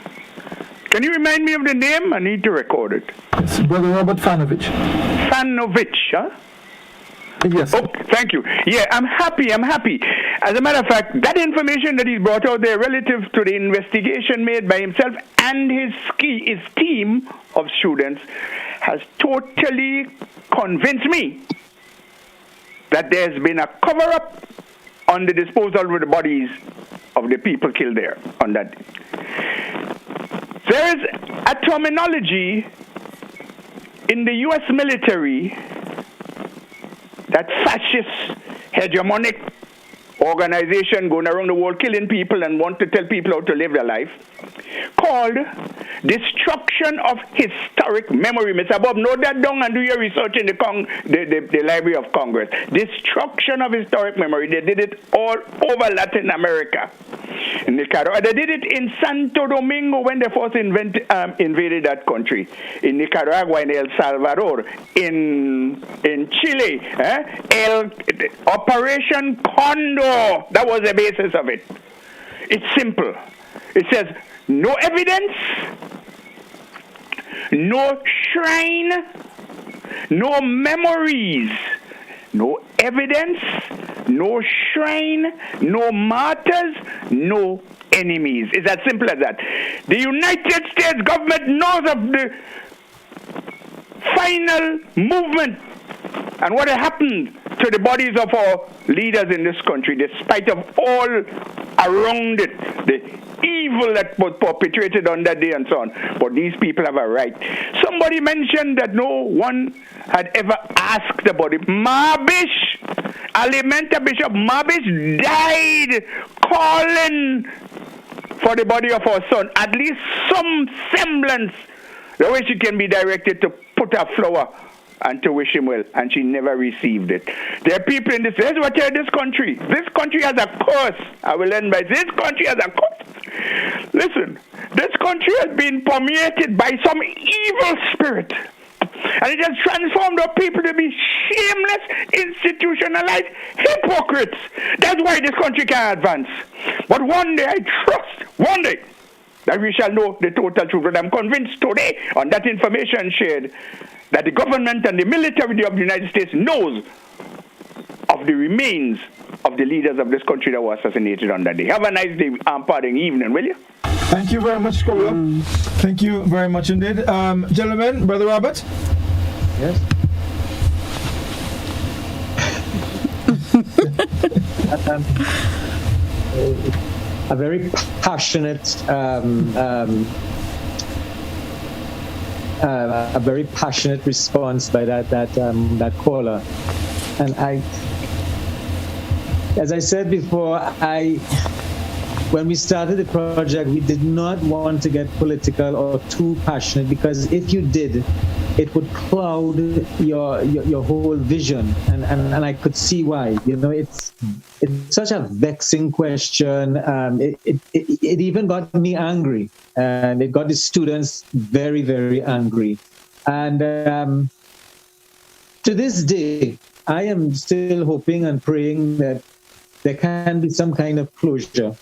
Can you remind me of the name? I need to record it. It's Brother Robert Fanovich. Fanovich, huh? Yes. Oh, thank you. Yeah, I'm happy. As a matter of fact, that information that he's brought out there relative to the investigation made by himself and his team of students has totally convinced me that there's been a cover-up on the disposal of the bodies of the people killed there on that. There is a terminology in the U.S. military, that fascist hegemonic organization going around the world killing people and want to tell people how to live their life, called destruction of historic memory. Mr. Bob, note that down and do your research in the Library of Congress. Destruction of historic memory. They did it all over Latin America. In Nicaragua. They did it in Santo Domingo when they first invaded that country. In Nicaragua, in El Salvador, in Chile. Operation Condor. That was the basis of it. It's simple. It says, no evidence, no shrine, no memories, no evidence, no shrine, no martyrs, no enemies. It's as simple as that. The United States government knows of the final movement And what happened to the bodies of our leaders in this country, despite of all around it, the evil that was perpetrated on that day and so on. But these people have a right. Somebody mentioned that no one had ever asked about it. Mabish, Alimenta Bishop Mabish died calling for the body of our son. At least some semblance the way she can be directed to put a flower and to wish him well, and she never received it. There are people in this country. This country has a curse. I will end by this country has a curse. Listen, this country has been permeated by some evil spirit, and it has transformed our people to be shameless, institutionalized hypocrites. That's why this country can't advance. But one day, I trust, one day, that we shall know the total truth. And I'm convinced today, on that information shared, that the government and the military of the United States knows of the remains of the leaders of this country that were assassinated on that day. Have a nice day, parting evening, will you? Thank you very much, Kola. Thank you very much indeed. Gentlemen, Brother Robert? Yes? A very passionate response by that caller, and as I said before, when we started the project, we did not want to get political or too passionate, because if you did, it would cloud your whole vision, and I could see why. You know, it's such a vexing question. It even got me angry, and it got the students very, very angry. And to this day, I am still hoping and praying that there can be some kind of closure.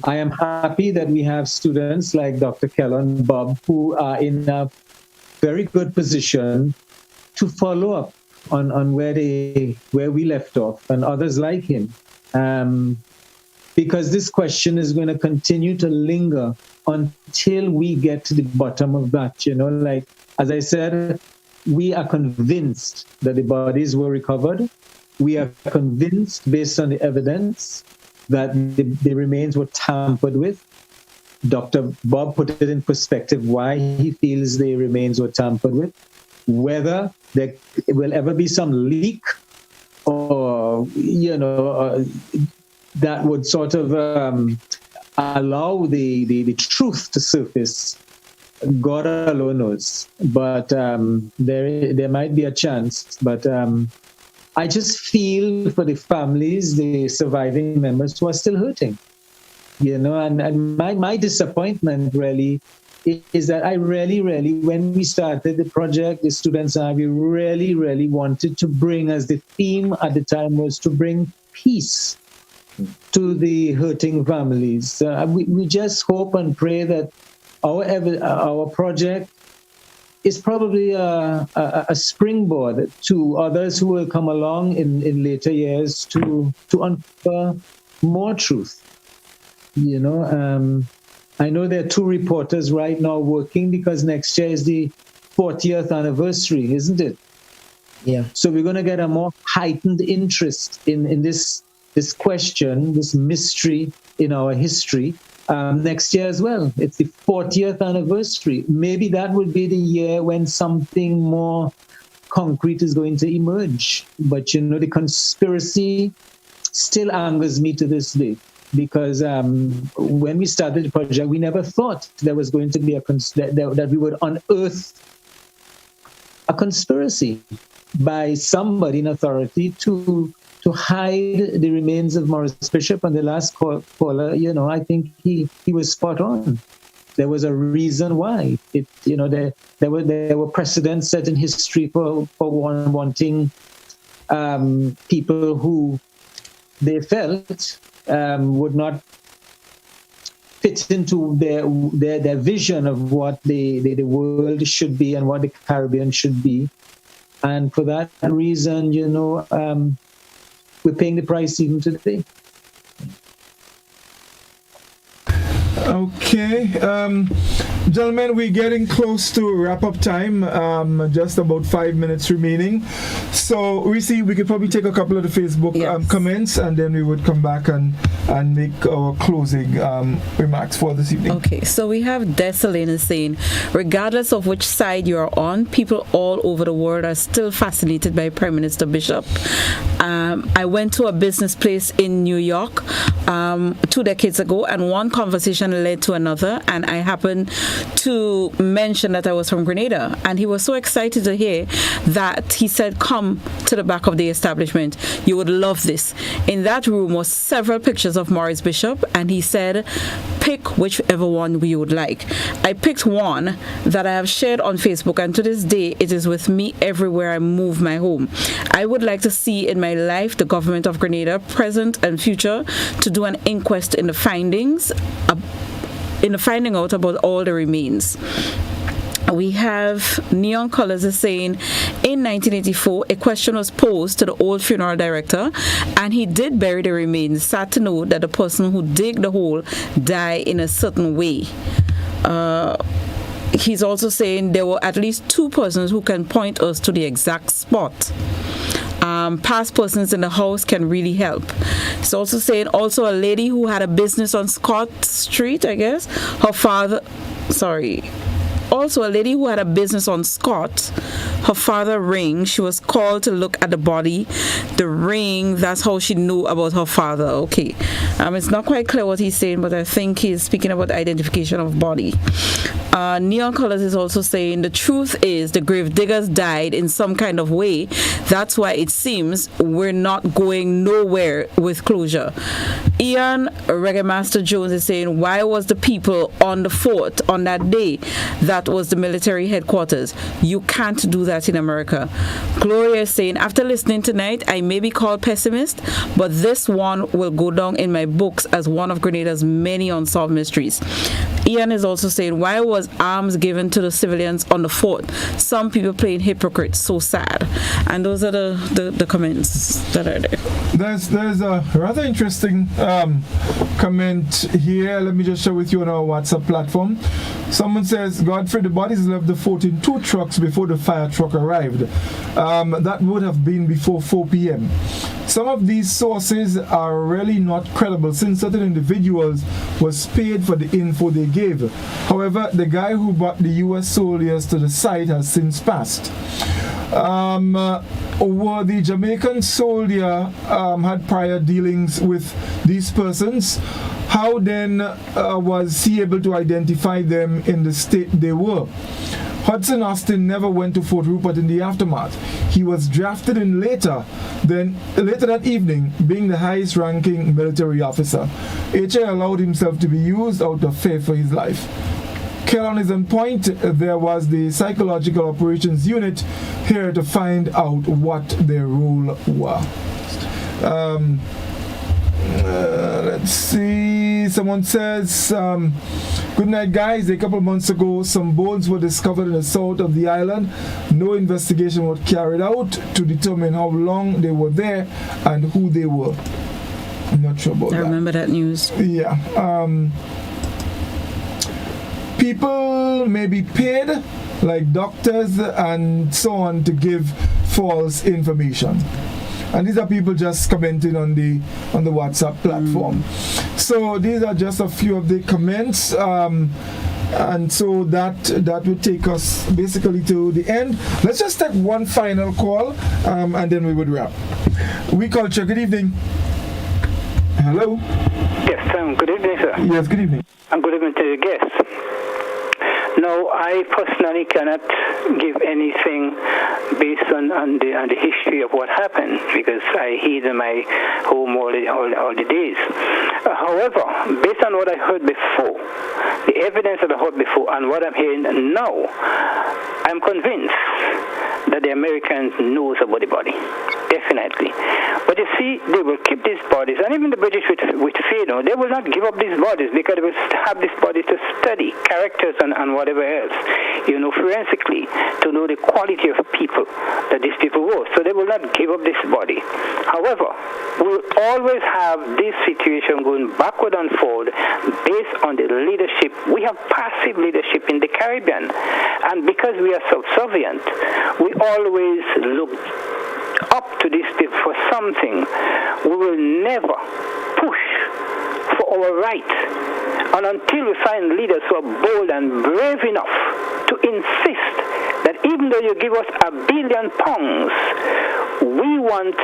I am happy that we have students like Dr. Keller and Bob who are in a very good position to follow up on where we left off, and others like him, because this question is going to continue to linger until we get to the bottom of that. You know, like as I said, we are convinced that the bodies were recovered. We are convinced, based on the evidence, that the remains were tampered with. Dr. Bob put it in perspective why he feels the remains were tampered with, whether there will ever be some leak or, that would sort of allow the truth to surface. God alone knows. But there might be a chance. But I just feel for the families, the surviving members who are still hurting. You know, and my disappointment really is that I really, when we started the project, the students and I, we really, really wanted to bring, as the theme at the time was to bring peace to the hurting families. We just hope and pray that our project is probably a springboard to others who will come along in later years to uncover more truth. You know, I know there are two reporters right now working because next year is the 40th anniversary, isn't it? Yeah. So we're going to get a more heightened interest in this question, this mystery in our history next year as well. It's the 40th anniversary. Maybe that would be the year when something more concrete is going to emerge. But, you know, the conspiracy still angers me to this day. Because when we started the project, we never thought there was going to be that we would unearth a conspiracy by somebody in authority to hide the remains of Maurice Bishop. And the last caller, you know, I think he was spot on. There was a reason why. There were precedents set in history for wanting people who they felt would not fit into their vision of what the world should be and what the Caribbean should be. And for that reason, you know, we're paying the price even today. Okay. Gentlemen, we're getting close to wrap-up time. Just about 5 minutes remaining. So, Reece, we could probably take a couple of the Facebook comments, and then we would come back and make our closing remarks for this evening. Okay, so we have Desalina saying, regardless of which side you are on, people all over the world are still fascinated by Prime Minister Bishop. I went to a business place in New York 2 decades ago, and one conversation led to another, and I happened to mention that I was from Grenada, and he was so excited to hear that he said, come to the back of the establishment, you would love this. In that room was several pictures of Maurice Bishop, and he said, pick whichever one you would like. I picked one that I have shared on Facebook, and to this day it is with me everywhere I move my home. I would like to see in my life the government of Grenada, present and future, to do an inquest in the finding out about all the remains. We have Neon Colors is saying, in 1984, a question was posed to the old funeral director, and he did bury the remains. Sad to know that the person who digged the hole died in a certain way. He's also saying there were at least 2 persons who can point us to the exact spot. Past persons in the house can really help. It's also saying also a lady who had a business on Scott Street, I guess. Also a lady who had a business on Scott, her father ring, she was called to look at the body. The ring, that's how she knew about her father. Okay. It's not quite clear what he's saying, but I think he's speaking about identification of body. Neon Colors is also saying the truth is the grave diggers died in some kind of way. That's why it seems we're not going nowhere with closure. Ian Reggae Master Jones is saying, why was the people on the fort on that day? That was the military headquarters. You can't do that in America. Gloria is saying, after listening tonight, I may be called pessimist, but this one will go down in my books as one of Grenada's many unsolved mysteries. Ian is also saying, why was arms given to the civilians on the fort? Some people playing hypocrites. So sad. And those are the comments that are there. There's a rather interesting comment here. Let me just share with you on our WhatsApp platform. Someone says, Godfrey, the bodies left the fort in 2 trucks before the fire truck arrived. That would have been before 4 p.m. Some of these sources are really not credible since certain individuals was paid for the info they gave. However, the guy who brought the U.S. soldiers to the site has since passed. Were the Jamaican soldier had prior dealings with these persons? How then was he able to identify them in the state they were? Hudson Austin never went to Fort Rupert in the aftermath. He was drafted in later that evening, being the highest ranking military officer. HA allowed himself to be used out of fear for his life. Kellon is on point. There was the psychological operations unit here to find out what their role was. Let's see. Someone says, good night, guys. A couple months ago, some bones were discovered in the south of the island. No investigation was carried out to determine how long they were there and who they were. I'm not sure about that. I remember that news. Yeah. People may be paid, like doctors and so on, to give false information. And these are people just commenting on the WhatsApp platform. So these are just a few of the comments. And so that would take us basically to the end. Let's just take one final call, and then we would wrap. We culture. Good evening. Hello. Yes, good evening, sir. Yes, good evening. And good evening to your guests. No, I personally cannot give anything based on the history of what happened because I hid in my home all the days. However, based on what I heard before, the evidence that I heard before and what I'm hearing now, I'm convinced that the Americans knows about the body. definitely. But you see, they will keep these bodies, and even the British with fear, they will not give up these bodies because they will have these bodies to study characters and whatever else, forensically, to know the quality of people that these people were. So they will not give up this body. However, we'll always have this situation going backward and forward based on the leadership. We have passive leadership in the Caribbean, and because we are subservient, we always look up to this for something. We will never push for our rights, and until we find leaders who are bold and brave enough to insist that even though you give us £1 billion, we want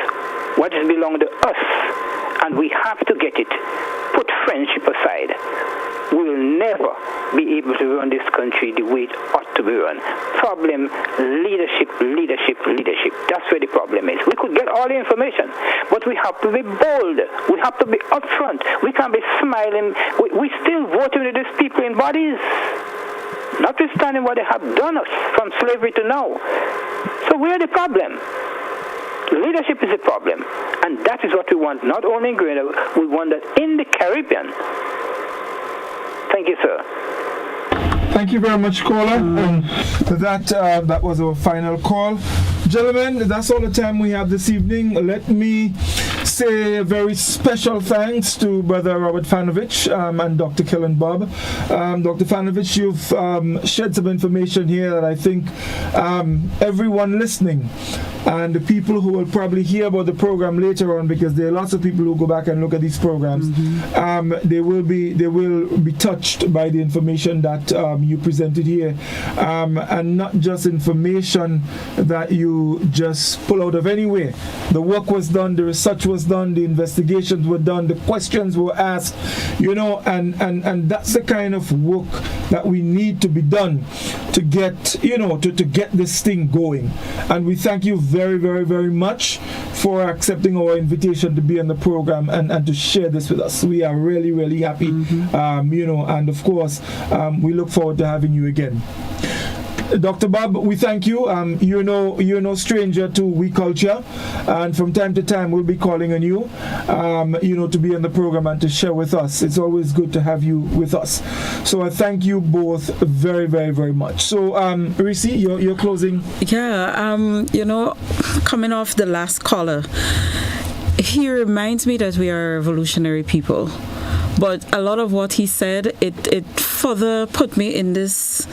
what is belong to us, and we have to get it. Put friendship aside. We will never be able to run this country the way it ought to be run. Problem, leadership. That's where the problem is. We could get all the information, but we have to be bold. We have to be upfront. We can't be smiling. We still voting with these people in bodies, notwithstanding what they have done us from slavery to now. So where the problem? Leadership is a problem, and that is what we want, not only in Grenada, we want that in the Caribbean. Thank you, sir. Thank you very much, caller. That was our final call. Gentlemen, that's all the time we have this evening. Let me say a very special thanks to Brother Robert Fanovich and Dr. Kellen Bob. Dr. Fanovich, you've shed some information here that I think everyone listening and the people who will probably hear about the program later on, because there are lots of people who go back and look at these programs, they will be touched by the information that you presented here, and not just information that you just pull out of anywhere. The work was done, the research was done, the investigations were done, the questions were asked, and that's the kind of work that we need to be done to get, to get this thing going. And we thank you very, very, very much for accepting our invitation to be on the program and to share this with us. We are really, really happy, and of course, we look forward to having you again. Dr. Bob, we thank you. You're no stranger to We Culture, and from time to time we'll be calling on you, to be on the program and to share with us. It's always good to have you with us. So I thank you both very, very, very much. So, Reece, your closing. Yeah, coming off the last caller, he reminds me that we are revolutionary people. But a lot of what he said, it further put me in this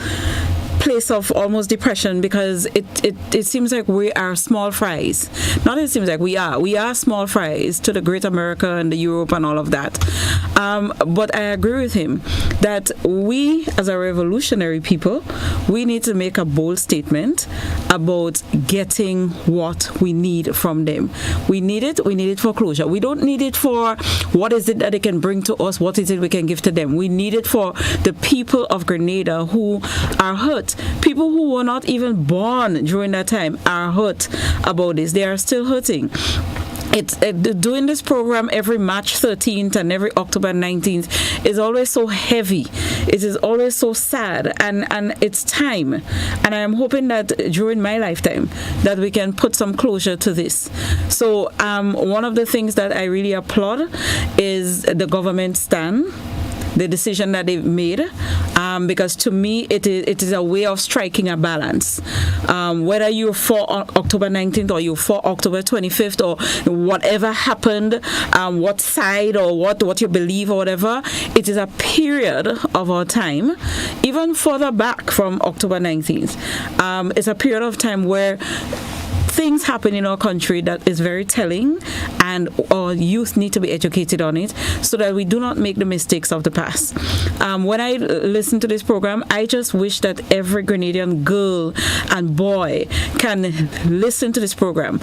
place of almost depression, because it seems like we are small fries. Not it seems like we are small fries to the great America and the Europe and all of that. But I agree with him that we, as a revolutionary people, we need to make a bold statement about getting what we need from them. We need it for closure. We don't need it for what is it that they can bring to us, what is it we can give to them. We need it for the people of Grenada who are hurt. People who were not even born during that time are hurt about this. They are still hurting. It's doing this program every March 13th and every October 19th is always so heavy. It is always so sad, and it's time. And I am hoping that during my lifetime that we can put some closure to this. So one of the things that I really applaud is the government stand, the decision that they've made, because to me it is a way of striking a balance. Whether you're for October 19th or you're for October 25th or whatever happened, what side or what you believe or whatever, it is a period of our time, even further back from October 19th. It's a period of time where things happen in our country that is very telling, and our youth need to be educated on it so that we do not make the mistakes of the past. When I listen to this program, I just wish that every Grenadian girl and boy can listen to this program,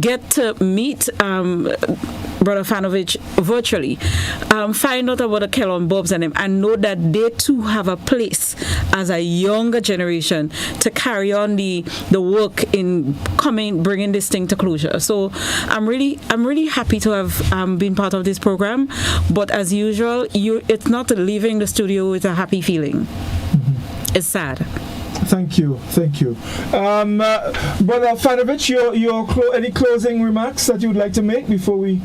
get to meet Brother Fanovich virtually, find out about the Kellon Bobs and them, and know that they too have a place as a younger generation to carry on the work in bringing this thing to closure. So I'm really happy to have been part of this program. But as usual, it's not leaving the studio with a happy feeling. It's sad. Thank you. Brother Fanovich, any closing remarks that you would like to make before we...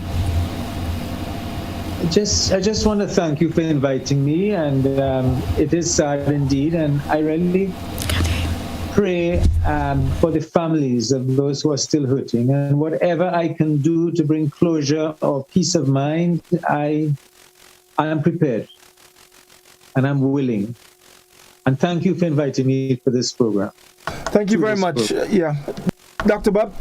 I just want to thank you for inviting me, and it is sad indeed, and I really pray for the families of those who are still hurting, and whatever I can do to bring closure or peace of mind, I am prepared and I'm willing. And thank you for inviting me for this program. Thank you very much. Yeah, Dr. Bob.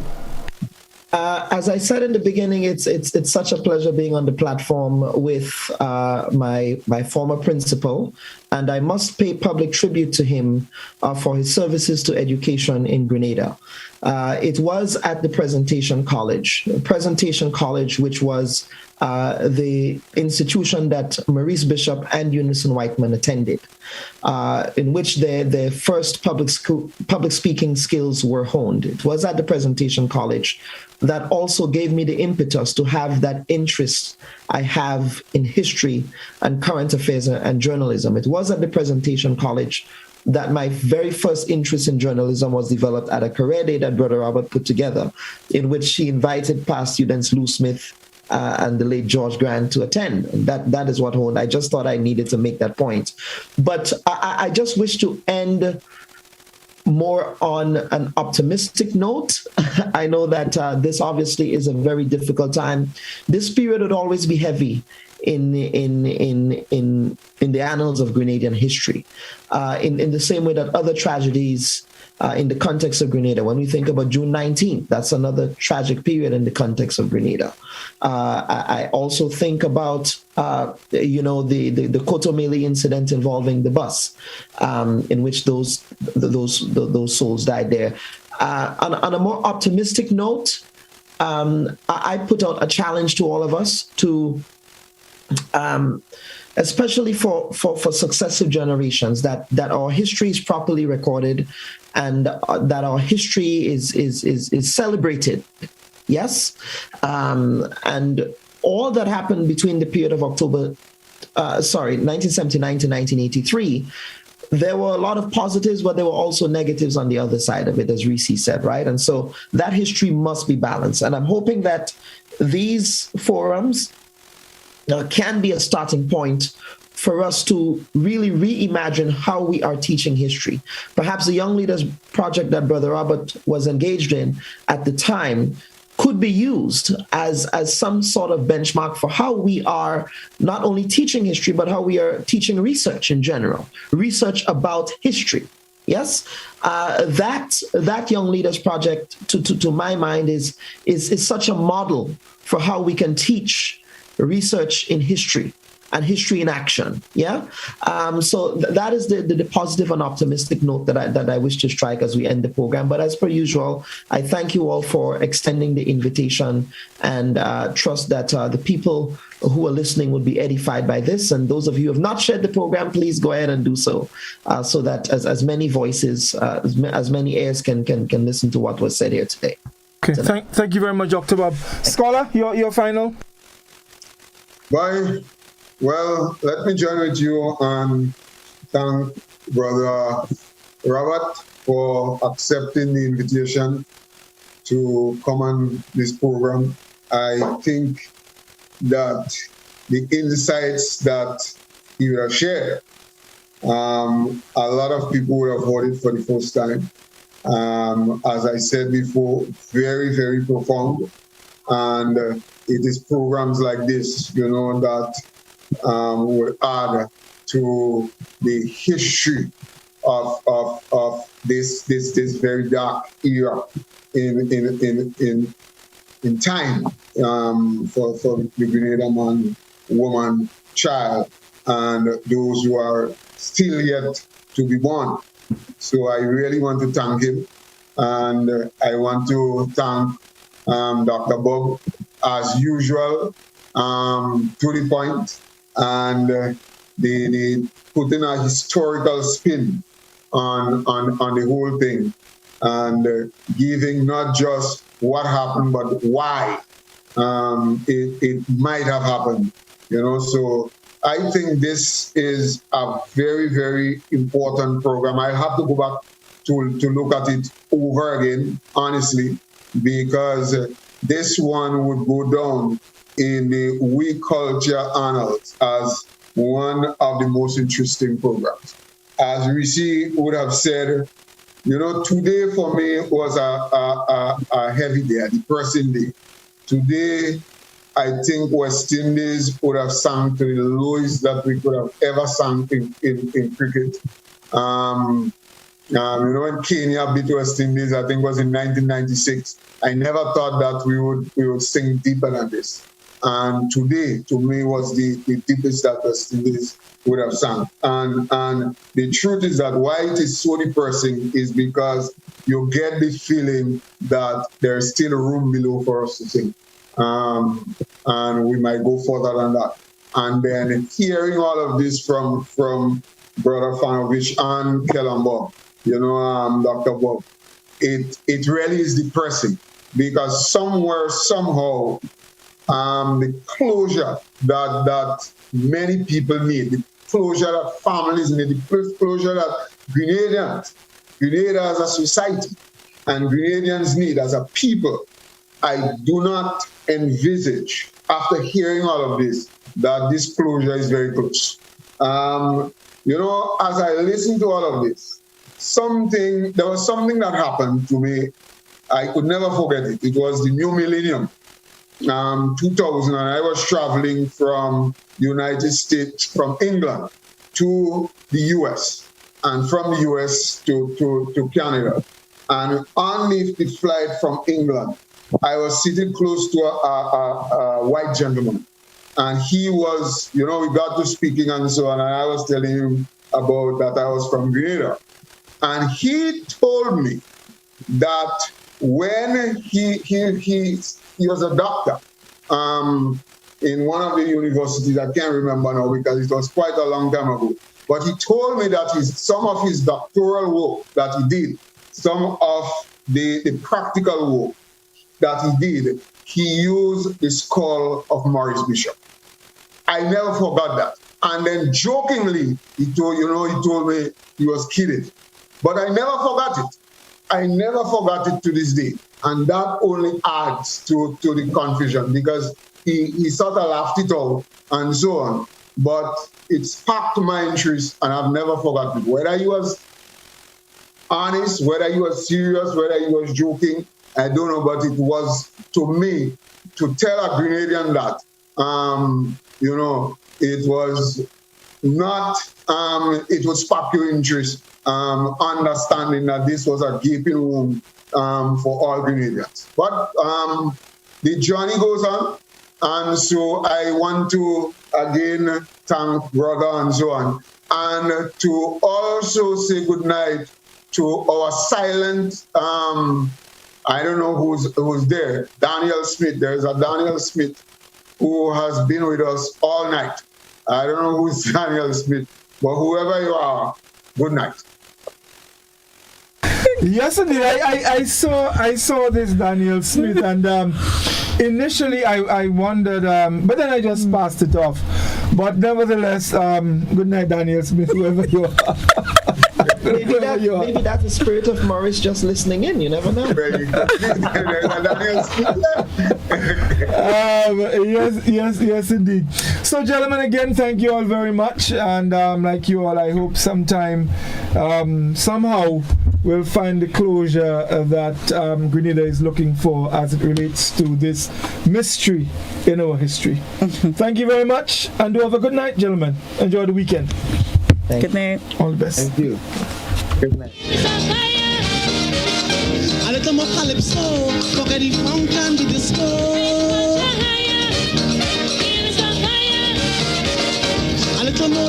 As I said in the beginning, it's such a pleasure being on the platform with my former principal, and I must pay public tribute to him for his services to education in Grenada. It was at the Presentation College, which was the institution that Maurice Bishop and Unison Whiteman attended, in which their first public speaking skills were honed. It was at the Presentation College that also gave me the impetus to have that interest I have in history and current affairs and journalism. It was at the Presentation College that my very first interest in journalism was developed at a career day that Brother Robert put together, in which he invited past students Lou Smith and the late George Grant to attend. And that is what honed. I just thought I needed to make that point. But I just wish to end more on an optimistic note. I know that this obviously is a very difficult time. This period would always be heavy in the annals of Grenadian history, in the same way that other tragedies in the context of Grenada. When we think about June 19th, that's another tragic period in the context of Grenada. I also think about the Kotomeli incident involving the bus, in which those souls died there. On a more optimistic note, I put out a challenge to all of us to, especially for successive generations, that our history is properly recorded and that our history is celebrated. Yes, and all that happened between the period of 1979 to 1983. There were a lot of positives, but there were also negatives on the other side of it, as Reece said, right? And so that history must be balanced. And I'm hoping that these forums can be a starting point for us to really reimagine how we are teaching history. Perhaps the Young Leaders Project that Brother Robert was engaged in at the time could be used as some sort of benchmark for how we are not only teaching history, but how we are teaching research in general, research about history. Yes, that Young Leaders Project, to my mind, is such a model for how we can teach research in history and history in action. Yeah. So that is the positive and optimistic note that I wish to strike as we end the program. But as per usual, I thank you all for extending the invitation and trust that the people who are listening would be edified by this. And those of you who have not shared the program, please go ahead and do so, so that as many voices, as many ears can listen to what was said here today. Okay. Thank you very much, Dr. Bob. Scholar, your final. Bye. Well, let me join with you and thank Brother Robert for accepting the invitation to come on this program. I think that the insights that he will share, a lot of people would have heard it for the first time. As I said before, very, very profound. And it is programs like this, that will add to the history of this very dark era in time for the Grenada man, woman, child, and those who are still yet to be born. So I really want to thank him, and I want to thank Dr. Bob, as usual, to the point, and the putting a historical spin on the whole thing, and giving not just what happened, but why it might have happened. So I think this is a very, very important program. I have to go back to look at it over again, honestly, because this one would go down in the We Culture Annals as one of the most interesting programs. As Reece would have said, today for me was a heavy day, a depressing day. Today, I think West Indies would have sunk to the lowest that we could have ever sunk in cricket. When Kenya beat West Indies, I think it was in 1996. I never thought that we would sink deeper than this. And today, to me, was the deepest that West Indies would have sunk. And the truth is that why it is so depressing is because you get the feeling that there's still room below for us to sink. And we might go further than that. And then hearing all of this from Brother Fanovich and Kellambo, Dr. Bob, it really is depressing because somewhere, somehow, the closure that many people need, the closure that families need, the closure that Grenada as a society and Grenadians need as a people, I do not envisage, after hearing all of this, that this closure is very close. As I listened to all of this, there was something that happened to me. I could never forget it. It was the new millennium, 2000, and I was traveling from the United States, from England to the US, and from the US to Canada. And on the flight from England, I was sitting close to a white gentleman. And he was, we got to speaking and so on, and I was telling him about that I was from Grenada. And he told me that when he was a doctor in one of the universities, I can't remember now because it was quite a long time ago, but he told me that some of his doctoral work that he did, some of the practical work that he did, he used the skull of Maurice Bishop. I never forgot that. And then jokingly, he told me he was kidding. But I never forgot it. I never forgot it to this day. And that only adds to the confusion because he sort of laughed it out and so on. But it sparked my interest and I've never forgotten it. Whether he was honest, whether he was serious, whether he was joking, I don't know, but it was, to me, to tell a Grenadian that, it was not, it would spark your interest, understanding that this was a gaping wound for all Grenadians. But the journey goes on, and so I want to again thank Brother and so on, and to also say good night to our silent, I don't know who's there, Daniel Smith. There's a Daniel Smith who has been with us all night. I don't know who's Daniel Smith, but whoever you are, good night. Yes, indeed. I saw this Daniel Smith, and initially I wondered, but then I just passed it off. But nevertheless, good night, Daniel Smith, whoever you are. Maybe that's the spirit of Maurice just listening in. You never know. Yes, indeed. So, gentlemen, again, thank you all very much. And like you all, I hope sometime, somehow, we'll find the closure that Grenada is looking for as it relates to this mystery in our history. Thank you very much, and do have a good night, gentlemen. Enjoy the weekend. Good night. All the best. Thank you. Good night. A little more calypso, forget the fountain, the disco.